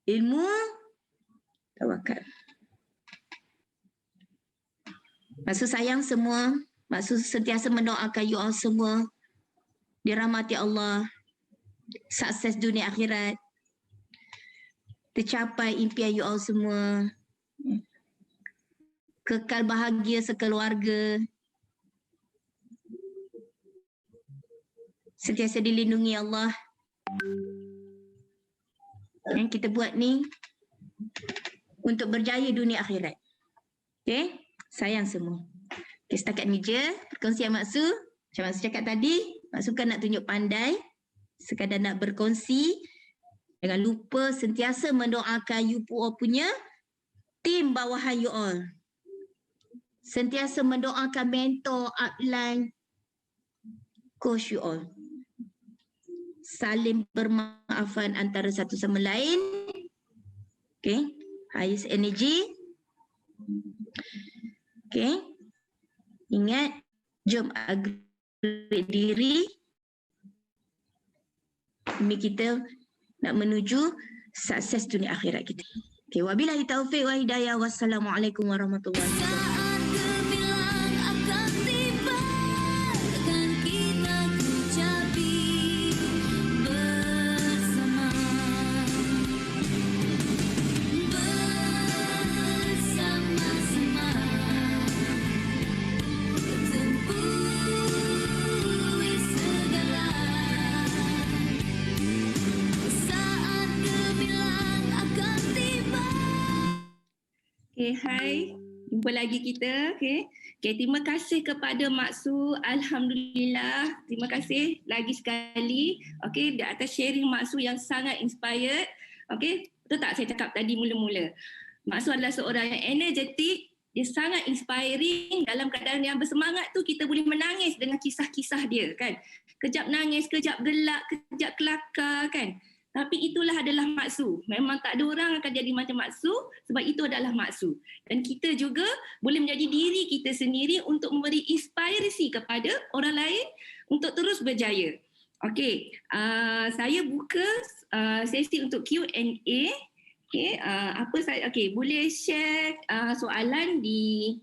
ilmu, tawakal. Maksud sayang semua, maksud sentiasa mendoakan you all semua dirahmati Allah, sukses dunia akhirat, tercapai impian you all semua, kekal bahagia sekeluarga, sentiasa dilindungi Allah. Yang kita buat ni untuk berjaya dunia akhirat. Okay? Sayang semua. Okay, setakat ni je perkongsian Maksu. Macam Maksu cakap tadi, Maksu kan nak tunjuk pandai, sekadar nak berkongsi. Jangan lupa sentiasa mendoakan you all punya tim bawahan you all. Sentiasa mendoakan mentor, upline, coach you all. Saling bermaafan antara satu sama lain. Okay. Highest energy. Okay. Ingat, jom upgrade diri. Demi kita nak menuju sukses dunia akhirat kita. Okay. Wabillahi taufiq wa hidayah. Wassalamualaikum warahmatullahi wabarakatuh. Saat gemilang akan tiba, akan kita ucapi bersama. Bersama-sama tempuhi segala. Saat gemilang akan tiba. Okay, hai. Jumpa lagi kita. Okay. Okay, terima kasih kepada Maksu. Alhamdulillah. Terima kasih lagi sekali. Okay, di atas sharing Maksu yang sangat inspired. Okay, betul tak saya cakap tadi mula-mula? Maksu adalah seorang yang energetik. Dia sangat inspiring. Dalam keadaan yang bersemangat tu kita boleh menangis dengan kisah-kisah dia kan. Kejap nangis, kejap gelak, kejap kelakar kan. Tapi itulah adalah Maksu. Memang tak ada orang akan jadi macam Maksu sebab itu adalah Maksu. Dan kita juga boleh menjadi diri kita sendiri untuk memberi inspirasi kepada orang lain untuk terus berjaya. Okey, saya buka sesi untuk Q&A. Okey, boleh share soalan di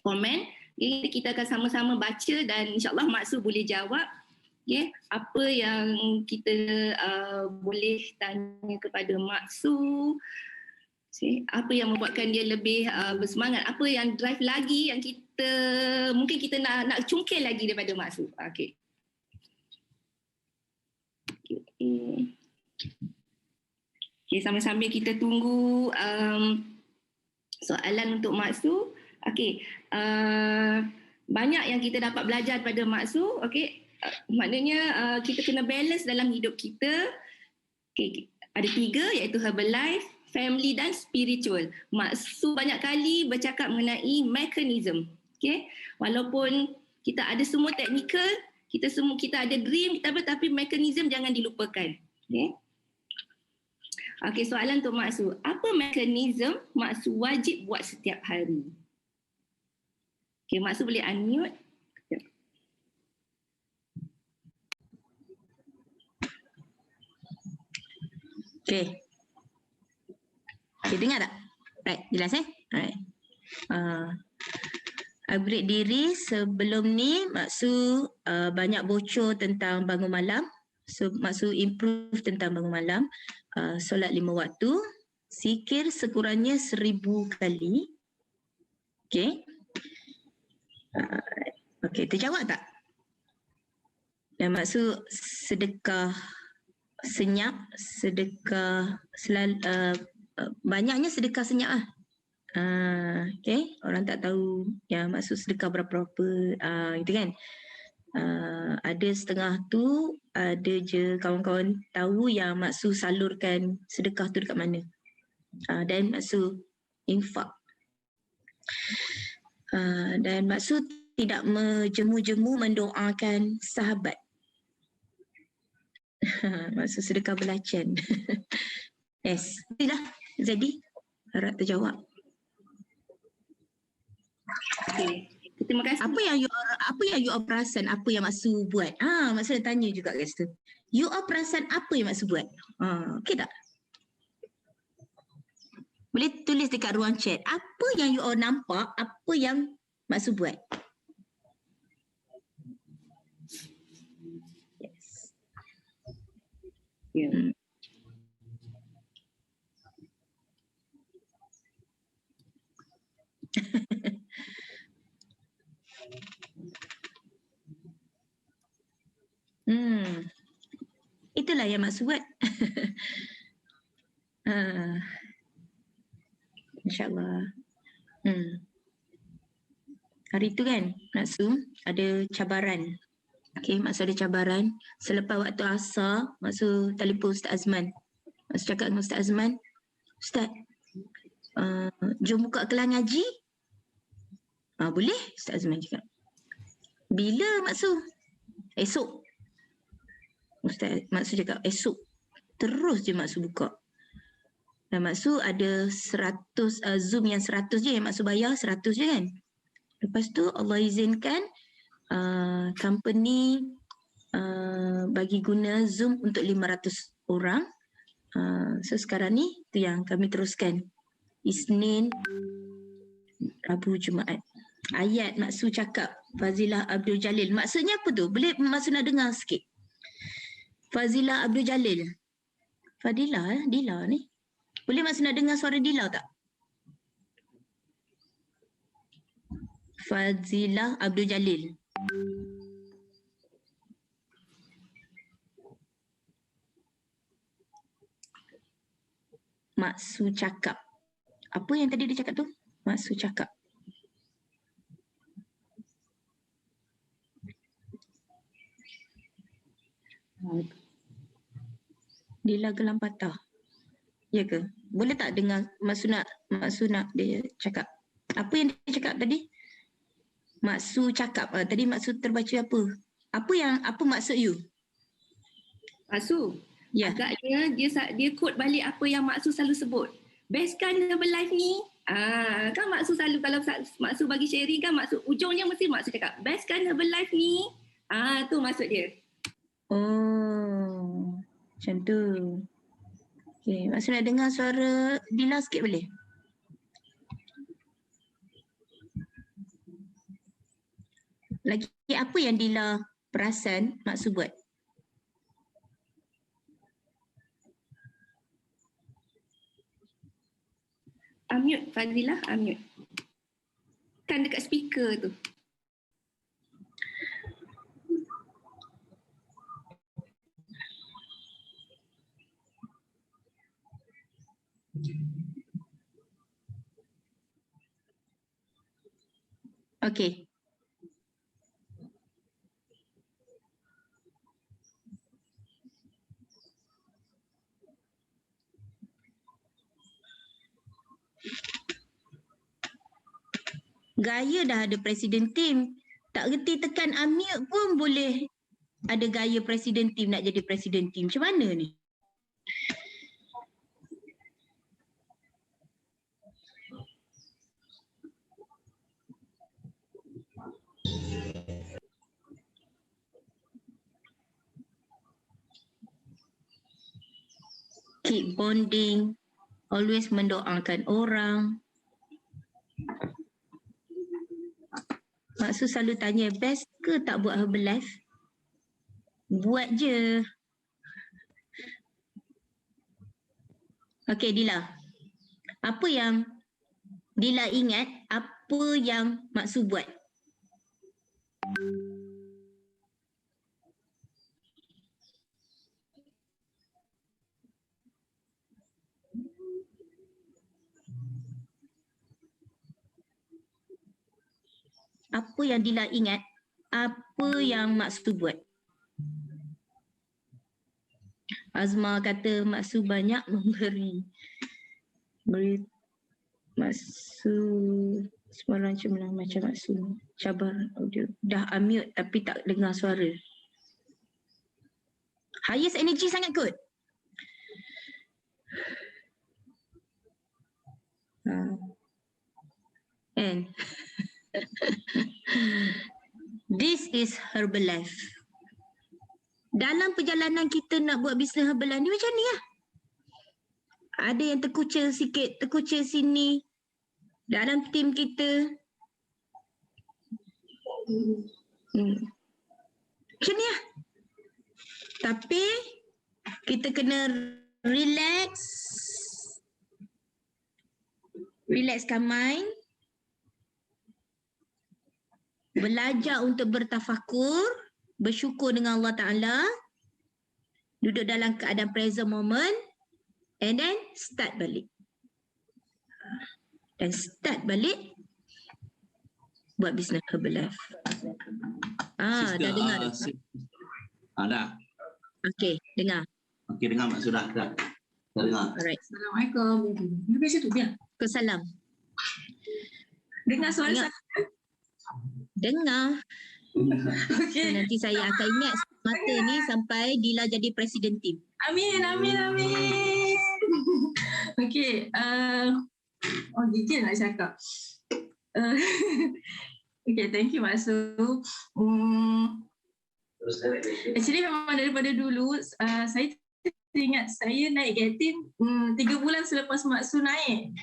komen. Okay, kita akan sama-sama baca dan insya-Allah Maksu boleh jawab. Okay, apa yang kita boleh tanya kepada Maksu, apa yang membuatkan dia lebih bersemangat, apa yang drive lagi yang kita mungkin kita nak cungkil lagi daripada Maksu. Okay. Okay, sambil-sambil kita tunggu soalan untuk Maksu. Okay, banyak yang kita dapat belajar daripada Maksu. Okay. Maknanya kita kena balance dalam hidup kita. Okay, ada 3 iaitu Herbalife, family dan spiritual. Maksu banyak kali bercakap mengenai mekanisme. Okay, walaupun kita ada semua teknikal, kita ada dream, tapi mekanisme jangan dilupakan. Okay. Okay, soalan untuk Maksu. Apa mekanisme Maksu wajib buat setiap hari? Okay, Maksu boleh unmute. Okay. Okay, dengar tak? Right, jelas Right. Upgrade diri sebelum ni Maksu banyak bocor tentang bangun malam. So Maksu improve tentang bangun malam. Solat 5 waktu. Zikir sekurangnya 1000 kali. Okay. Okay, terjawab tak? Dan Maksu sedekah senyap, sedekah banyaknya sedekah senyap lah. Okay, orang tak tahu ya maksud sedekah berapa-berapa gitu kan. Ada setengah tu, ada je kawan-kawan tahu yang maksud salurkan sedekah tu dekat mana. Dan maksud infak. Dan maksud tidak menjemu-jemu mendoakan sahabat. Maksud sedekah belacan. Yes. Itulah jadi harap terjawab. Okey. Terima kasih. Apa yang you all perasan apa yang Maksu buat? Maksu dah tanya juga kat situ. You all perasan apa yang Maksu buat? Okey tak? Boleh tulis dekat ruang chat. Apa yang you all nampak, apa yang Maksu buat? Yes. Ya. Itulah yang Maksu buat. InsyaAllah. Hari tu kan Maksu ada cabaran. Okay, Maksu ada cabaran. Selepas waktu asar, Maksu telefon Ustaz Azman. Maksu cakap dengan Ustaz Azman, Ustaz, jom buka kelas ngaji. Boleh? Ustaz Azman cakap. Bila Maksu? Esok. Maksu cakap esok. Terus je Maksu buka. Dan Maksu ada 100 Zoom yang 100 je yang Maksu bayar, 100 je kan. Lepas tu Allah izinkan company bagi guna Zoom untuk 500 orang. So sekarang ni tu yang kami teruskan. Isnin, Rabu, Jumaat. Ayat Maksu cakap Fazilah Abdul Jalil. Maksudnya apa tu? Boleh Maksu nak dengar sikit. Fazilah Abdul Jalil. Fadilah, Dila ni. Boleh Maksu nak dengar suara Dila tak? Fazilah Abdul Jalil. Maksu cakap. Apa yang tadi dia cakap tu? Maksu cakap. Dila Gelam Patah. Ya ke? Boleh tak dengar Maksu nak dia cakap? Apa yang dia cakap tadi? Maksu cakap. Tadi Maksu terbaca apa? Apa maksud you? Maksu. Ya. Agaknya dia quote balik apa yang Maksu selalu sebut. Best kan Herbalife ni? Kan Maksu selalu kalau Maksu bagi sharing kan ujungnya mesti Maksu cakap best kan Herbalife ni? Tu maksud dia. Oh, macam tu. Okay, Maksu nak dengar suara Dila sikit boleh? Lagi apa yang Dila perasan Maksu buat? Unmute Fazilah, unmute. Kan dekat speaker tu. Okey. Gaya dah ada presiden tim. Tak reti tekan unmute pun boleh ada gaya presiden tim nak jadi presiden tim. Macam mana ni? Keep bonding, always mendoakan orang. Maksu selalu tanya, best ke tak buat Herbalife? Buat je. Okey Dila. Apa yang Dila ingat, apa yang Maksu buat? Apa yang Dila ingat, apa yang Maksu buat? Azma kata Maksu banyak memberi. Beri Maksu semalam macam Maksu cabar audio. Dah unmute tapi tak dengar suara. Highest energy sangat kot. And this is Herbalife. Dalam perjalanan kita nak buat bisnes Herbalife ni macam ni lah. Ada yang terkucil sikit, terkucil sini. Dalam tim kita. Macam ni lah. Tapi kita kena relax. Relaxkan mind. Belajar untuk bertafakur. Bersyukur dengan Allah Ta'ala. Duduk dalam keadaan present moment. And then start balik. Dan start balik. Buat bisnes Herbalife. Dah dengar dah. Dah. Okey, dengar. Okey, dengar Mak Su dah. Dah dengar. Alright. Assalamualaikum. Biar tu biar. Kesalam. Dengar suara Dengar. saya. Dengar. Okey. Nanti saya akan ingat mata ni sampai Dila jadi presiden tim. Amin, amin, amin. Okey. Gigil nak cakap. Okay, thank you Mak Su. Actually memang daripada dulu saya ingat saya naik Gatin 3 bulan selepas Mak Su naik.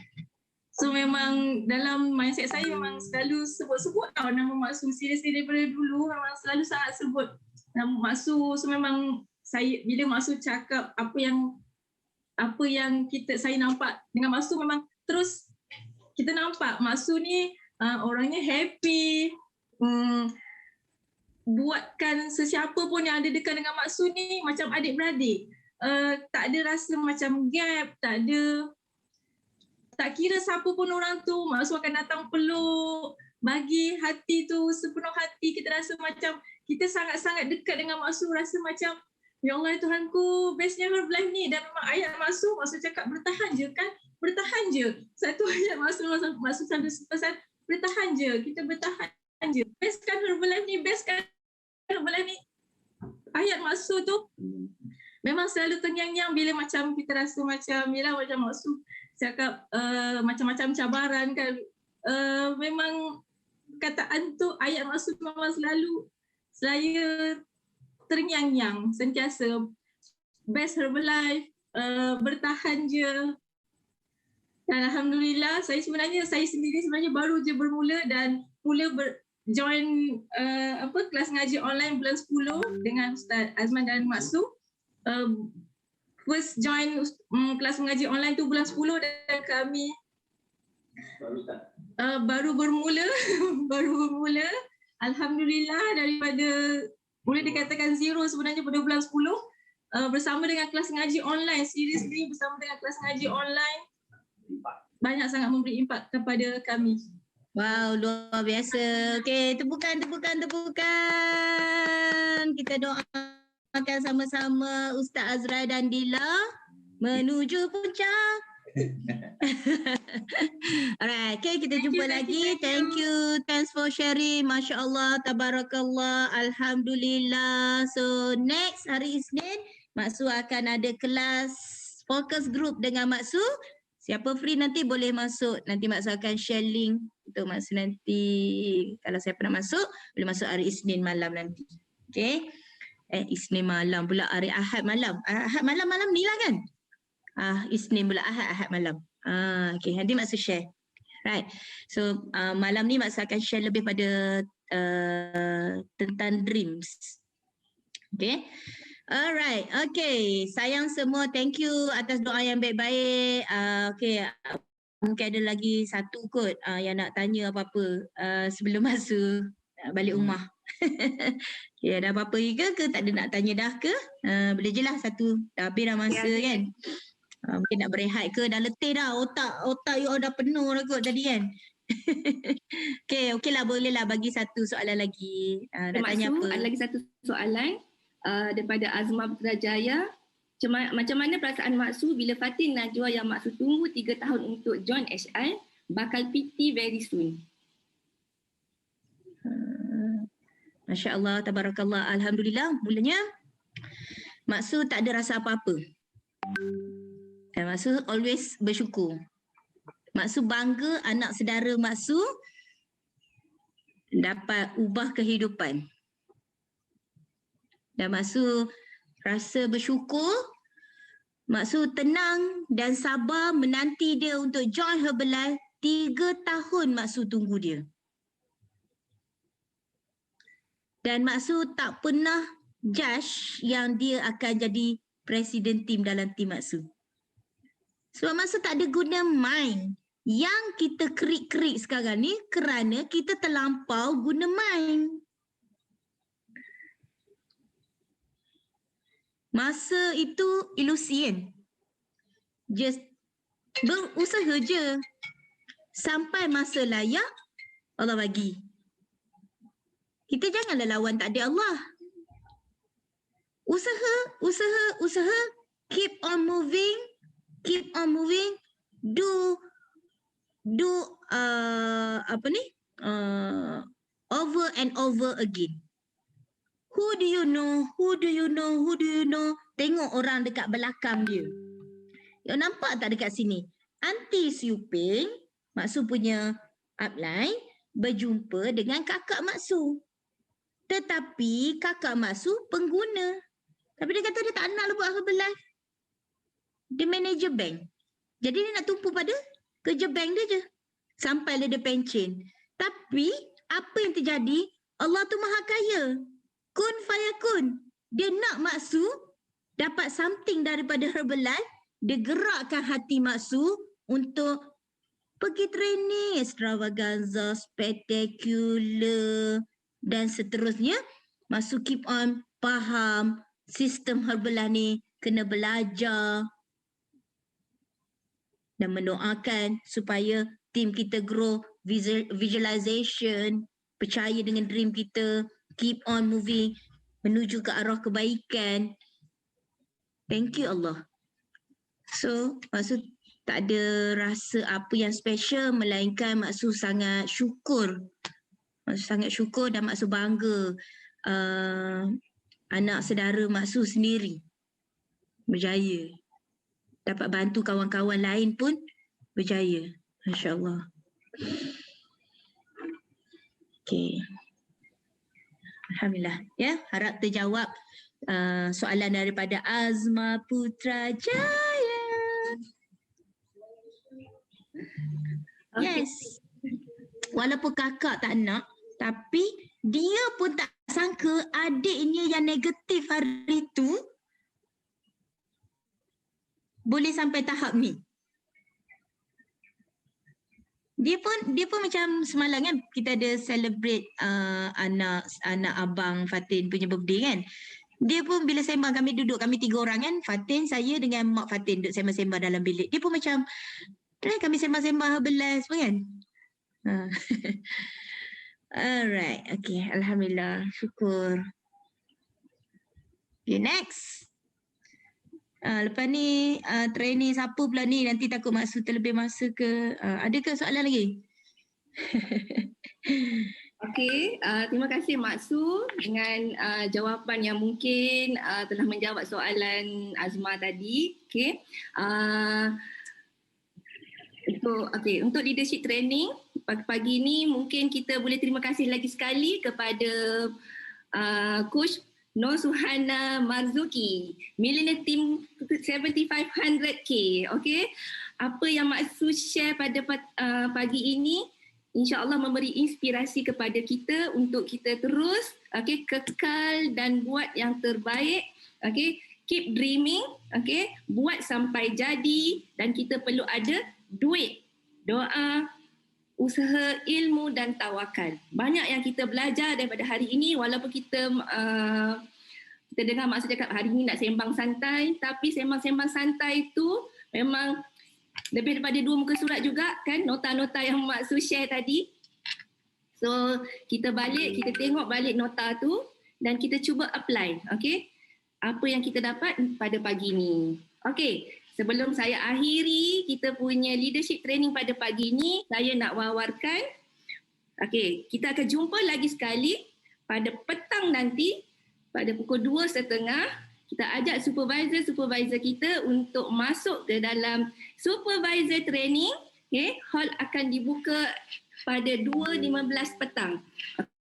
So memang dalam mindset saya memang selalu sebut-sebut tau nama Mak Su. Seriously daripada dulu memang selalu sangat sebut nama Mak Su. So memang saya bila Mak Su cakap apa yang saya nampak dengan Mak Su, memang terus kita nampak Mak Su ni orangnya happy. Buatkan sesiapa pun yang ada dekat dengan Mak Su ni macam adik-beradik. Tak ada rasa macam gap, tak kira siapa pun orang tu, Mak Su akan datang peluk, bagi hati tu sepenuh hati. Kita rasa macam kita sangat-sangat dekat dengan Mak Su, rasa macam ya Allah Tuhanku, bestnya Herbalife ni. Dan memang ayat Mak Su cakap bertahan je kan, bertahan je. Satu ayat Mak Su selalu pesan, bertahan je, kita bertahan je. Best kan Herbalife ni, best kan Herbalife ni. Ayat Mak Su tu memang selalu terngiang-ngiang bila macam kita rasa macam, yelah macam Mak Su cakap macam-macam cabaran kan. Memang kataan tu, ayat Mak Su memang selalu saya terngiang-ngiang sentiasa. Best Herbalife, bertahan je. Dan Alhamdulillah saya sendiri sebenarnya baru je bermula dan join kelas ngaji online bulan 10 dengan Ustaz Azman dan Mak Su. First join kelas mengaji online tu bulan 10 dan kami baru bermula. Alhamdulillah daripada boleh dikatakan zero sebenarnya pada bulan 10 bersama dengan kelas ngaji online. Seriously bersama dengan kelas ngaji online banyak sangat memberi impak kepada kami. Wow, luar biasa. Okey, tepukan. Kita doakan sama-sama Ustaz Azrai dan Dila menuju puncak. Alright, okay, kita jumpa lagi. Thank you. Thanks for sharing. Masya Allah, tabarakallah, alhamdulillah. So next hari Isnin, Mak Su akan ada kelas focus group dengan Mak Su. Siapa free nanti boleh masuk. Nanti Mak Su akan share link untuk Mak Su nanti. Kalau siapa nak masuk, boleh masuk hari Isnin malam nanti. Okay. Isnin malam pula, hari Ahad malam. Ahad malam ni lah kan? Isnin pula, Ahad malam. Okay, nanti Mak Su share. Right. So malam ni Mak Su akan share lebih pada tentang dreams. Okay. Alright, okay. Sayang semua, thank you atas doa yang baik-baik. Okay, mungkin ada lagi satu kot yang nak tanya apa-apa sebelum masuk balik rumah. Okay, ada apa-apa ke tak ada nak tanya dah ke? Boleh je lah satu, dah habis dah masa kan. Mungkin nak berehat ke, dah letih dah, otak you all dah penuh dah kot tadi kan. Okay lah, boleh lah bagi satu soalan lagi. Nak tanya apa? Ada lagi satu soalan. Daripada Azma Putrajaya, macam mana perasaan Mak Su bila Fatin Najwa yang Mak Su tunggu 3 tahun untuk join HR bakal PT very soon? Masya Allah, tabarakallah, alhamdulillah. Mulanya Mak Su tak ada rasa apa-apa. Dan Mak Su always bersyukur. Mak Su bangga anak saudara Mak Su dapat ubah kehidupan. Dan Mak Su rasa bersyukur, Mak Su tenang dan sabar menanti dia untuk join Herbalife. 3 tahun Mak Su tunggu dia. Dan Mak Su tak pernah judge yang dia akan jadi presiden tim dalam tim Mak Su. Sebab Mak Su tak ada guna mind. Yang kita kerik-kerik sekarang ni kerana kita terlampau guna mind. Masa itu ilusi kan? Just berusaha je. Sampai masa layak, Allah bagi. Kita janganlah lawan takdir Allah. Usaha, keep on moving, do over and over again. Who do you know? Tengok orang dekat belakang dia. You nampak tak dekat sini? Aunty Siu Ping, Mak Su punya upline, berjumpa dengan kakak Mak Su. Tetapi kakak Mak Su pengguna. Tapi dia kata dia tak nak buat Herbalife. Dia manager bank. Jadi dia nak tumpu pada kerja bank dia je. Sampailah dia pencen. Tapi apa yang terjadi? Allah tu maha kaya. Kun fayakun. Dia nak Mak Su dapat something daripada Herbalife. Dia gerakkan hati Mak Su untuk pergi training extravaganza, spectacular dan seterusnya. Mak Su keep on faham sistem Herbalife ni, kena belajar dan mendoakan supaya tim kita grow visualization, percaya dengan dream kita, keep on moving menuju ke arah kebaikan. Thank you Allah. So, Mak Su tak ada rasa apa yang special melainkan Mak Su sangat syukur. Mak Su sangat syukur dan Mak Su bangga anak saudara Mak Su sendiri berjaya. Dapat bantu kawan-kawan lain pun berjaya. Masya Allah. Okay. Alhamdulillah. Ya, harap terjawab soalan daripada Azma Putrajaya. Yes. Walaupun kakak tak nak, tapi dia pun tak sangka adiknya yang negatif hari tu boleh sampai tahap ni. Dia pun macam semalam kan kita ada celebrate anak abang Fatin punya birthday kan. Dia pun bila sembang kami 3 orang kan, Fatin, saya dengan mak Fatin duduk sembang-sembang dalam bilik. Dia pun macam kami sembang-sembang Herbalife semua kan. Alright, okay, alhamdulillah, syukur. Okay, next. Lepas ni training siapa pula ni, nanti takut Mak Su terlebih masa ke? Adakah soalan lagi? Okey, terima kasih Mak Su dengan jawapan yang mungkin telah menjawab soalan Azma tadi. Okey. Untuk leadership training pagi-pagi ni mungkin kita boleh terima kasih lagi sekali kepada Coach Nur Suhana Marzuki, Millionaire Team 7500K. Okay. Apa yang Mak Su share pada pagi ini, insya-Allah memberi inspirasi kepada kita untuk kita terus kekal dan buat yang terbaik. Okay. Keep dreaming. Okay. Buat sampai jadi dan kita perlu ada duit, doa, usaha, ilmu dan tawakal. Banyak yang kita belajar daripada hari ini walaupun kita dengar Mak Su cakap hari ini nak sembang santai, tapi sembang-sembang santai tu memang lebih daripada 2 muka surat juga kan, nota-nota yang Mak Su share tadi. So kita tengok balik nota tu dan kita cuba apply, okay? Apa yang kita dapat pada pagi ni. Okay, sebelum saya akhiri kita punya leadership training pada pagi ni, saya nak wawarkan, okay, kita akan jumpa lagi sekali pada petang nanti pada pukul 2.30 kita ajak supervisor kita untuk masuk ke dalam supervisor training. Okay, hall akan dibuka pada 2.15 petang.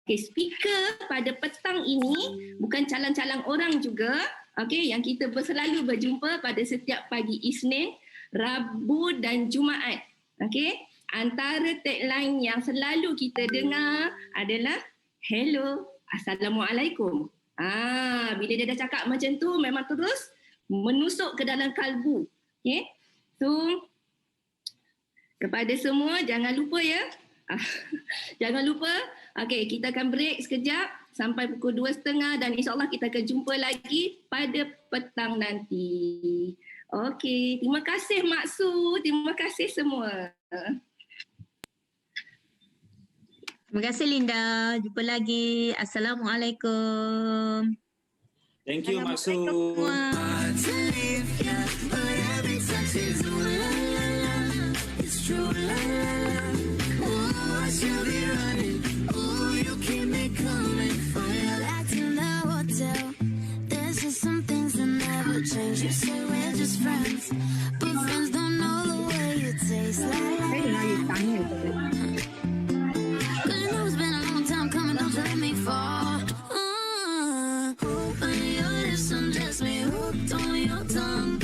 Okay, speaker pada petang ini bukan calang-calang orang juga. Okay, yang kita selalu berjumpa pada setiap pagi Isnin, Rabu dan Jumaat. Okay, antara tagline yang selalu kita dengar adalah hello, assalamualaikum. Bila dia dah cakap macam tu memang terus menusuk ke dalam kalbu. Okay, so kepada semua jangan lupa ya. Jangan lupa. Okay, kita akan break sekejap sampai pukul 2.30 dan insyaAllah kita akan jumpa lagi pada petang nanti. Okay, terima kasih Mak Su. Terima kasih semua. Terima kasih Linda. Jumpa lagi. Assalamualaikum. Thank you Mak Su. Hard to leave, yeah, but every touch is ooh la la la. It's true, la la la. Ooh, I should be running. Ooh, you keep me coming for you. Back to the hotel. There's just some things that never change. You say we're just friends, but friends don't know the way you taste. La la la. Cause you know it's been a long time coming, don't you let me fall. When your lips undress me, hooked on your tongue.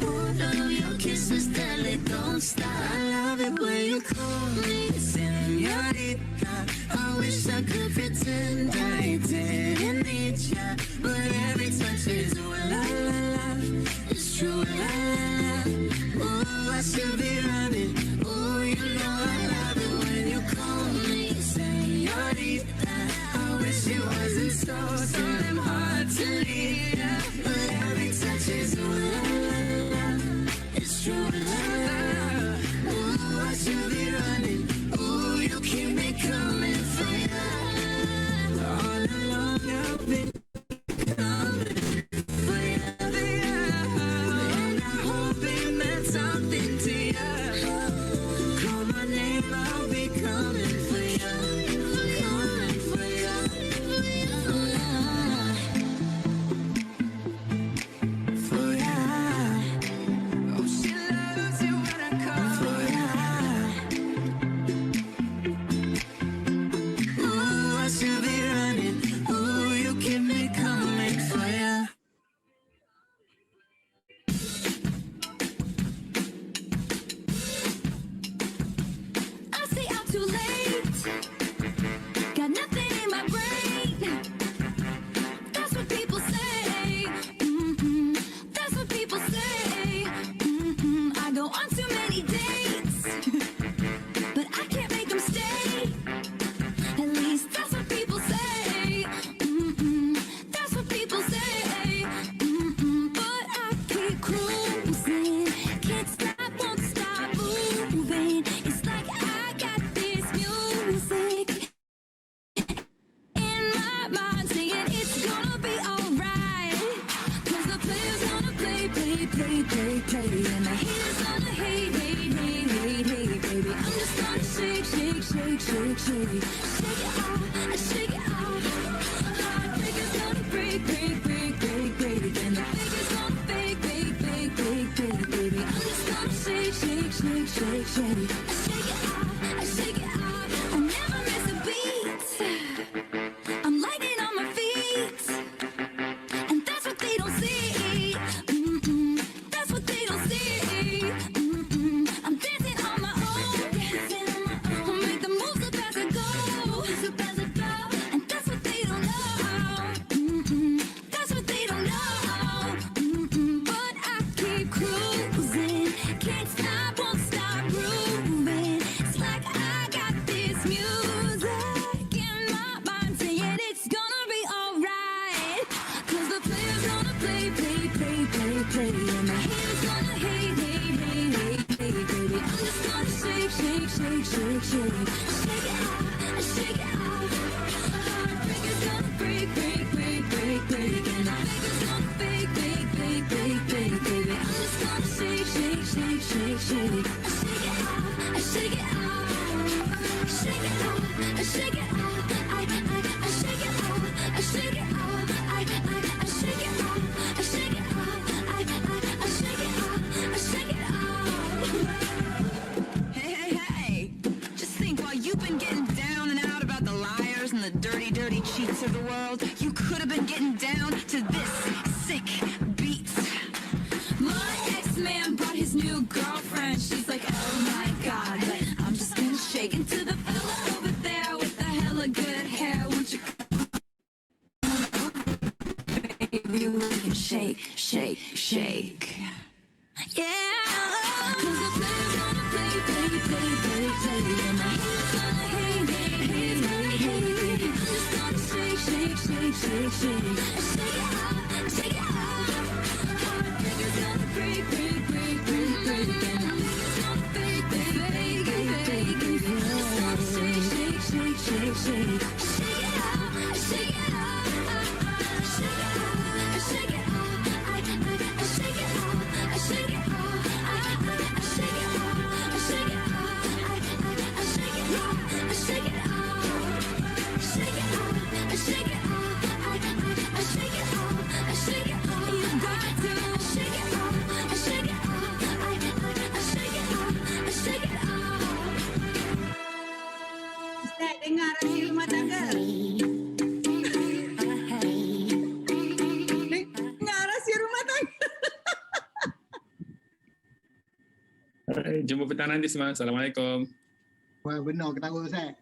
Hooked on your kisses, deadly, don't stop. I love it when you call me señorita. I wish I could pretend I didn't need ya, but every touch is ooh la la la. It's true, la la la. Ooh, I should be running. Ooh, you know I love it when you call me señorita. I wish it wasn't so damn hard to leave ya, but every touch is ooh la la la. It's true, la la la. Ooh, I should be running. Ooh, you keep me coming for ya. All along I've been coming for ya, and I hope it meant something to ya. Call my name, I'll be coming for ya. Coming for ya. For ya. Oh, she loves it when I call for ya. Ooh, I should be running. Ooh, you keep me coming for ya. I stay out too late. Got nothing in my brain. That's what people say. That's what people say. I go on too many dates, but I can't make them stay. At least that's what people say. That's what people say. But I keep cruising, can't stop, won't stop moving. It's like I got this music in my mind saying it's gonna be alright. Cause the player's gonna play, and the haters gonna hate, baby. I'm just gonna shake. Shake it off, shake it off. Heartbreaker's gonna break, and the faker's gonna fake, baby. I'm just gonna shake. I shake it off. I'll never miss a beat. I'm lighting on my feet, and that's what they don't see. That's what they don't see. I'm dancing on my own. I'll make the moves up as I go. And that's what they don't know. That's what they don't know. But I keep cruising, can't stop, won't stop grooving. It's like I got this music in my mind saying it's gonna be alright. Cause the player's gonna play, and the haters gonna hate, baby. I'm just gonna shake. Shake it off. Heartbreaker's gonna break, and the faker's gonna fake, baby. I'm just gonna shake. I shake it off. I shake it off. I shake it off. I shake it off. I shake it off. I shake it off. I shake it off. to the world. You could have been getting down to this sick beat. My ex-man brought his new girlfriend. She's like, oh my god, but I'm just gonna shake into the fella over there with the hella good hair. Won't you baby, we can shake, shake, shake. Yeah, 'cause the player's gonna play, play, play, play, play. And the haters gonna hate, hate, hate, hate, hate. I'm just gonna shake, shake, shake, shake, shake. Shake it out, shake it out. Heartbreaker's gonna break, break, break, break, break. And the haters gonna fake, fake, fake, fake, fake. I'm just gonna shake, shake, shake, shake, shake. Shake it out, shake it out. Shake it out, shake it out. Shake it out, shake it out. Ustaz, dengar rahsia rumah tangga. Dengar rahsia rumah tangga. Jumpa petang nanti semua. Assalamualaikum. Wah, benar ketawa Ustaz.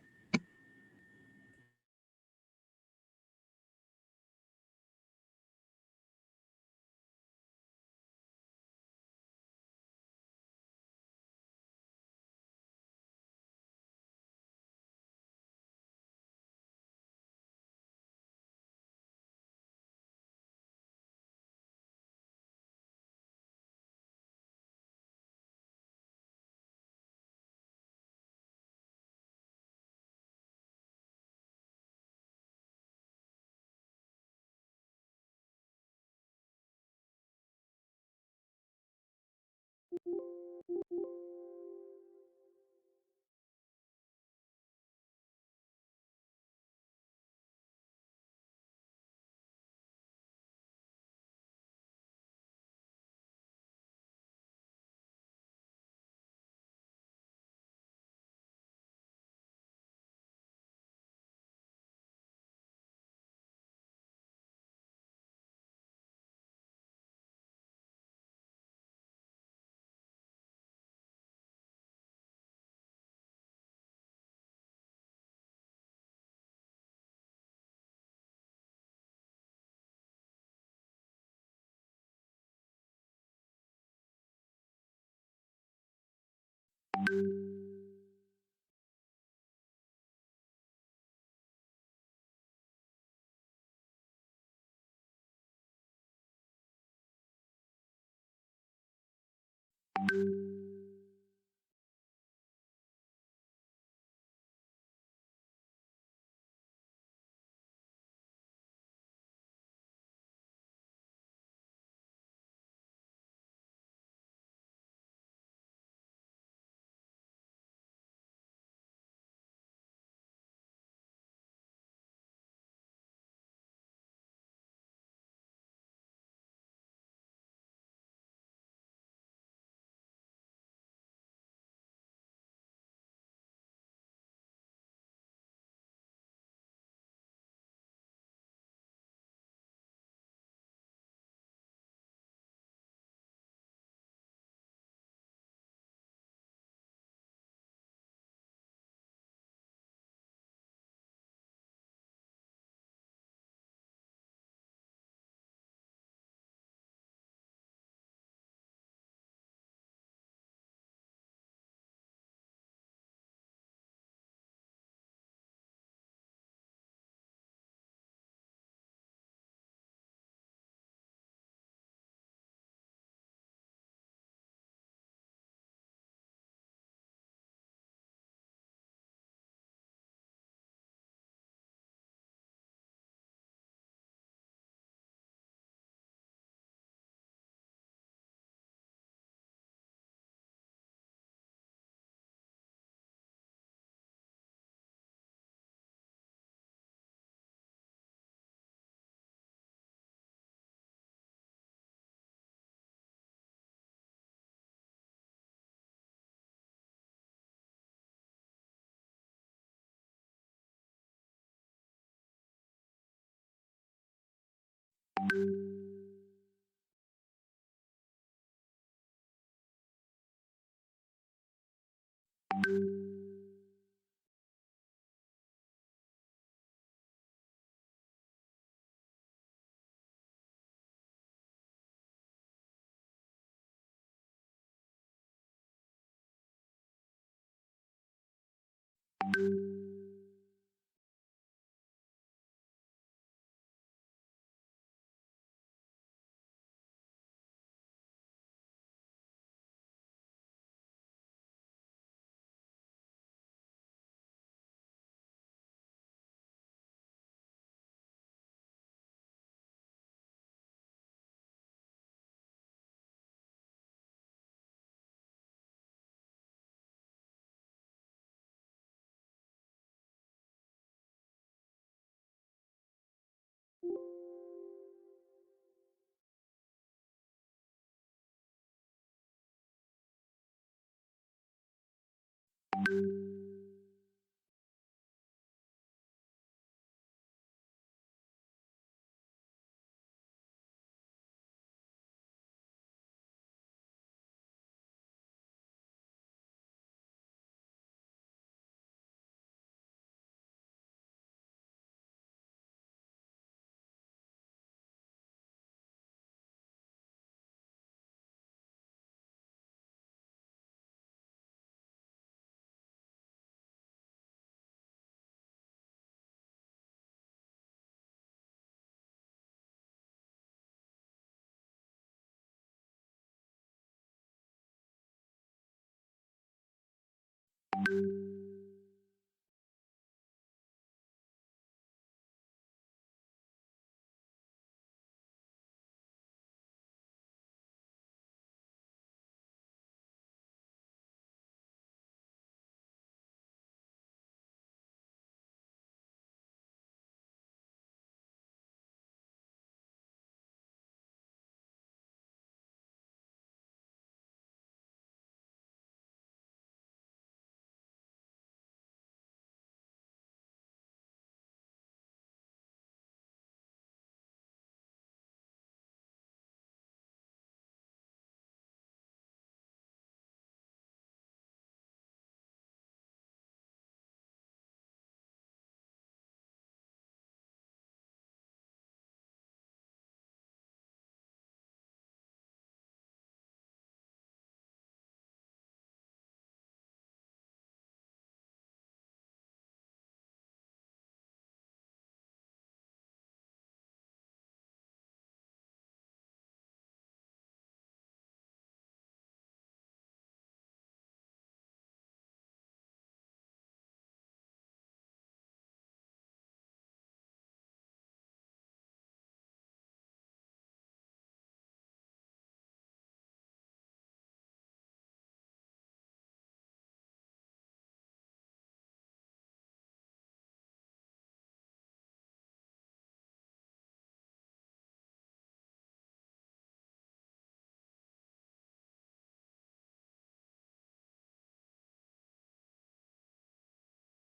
Assalamualaikum.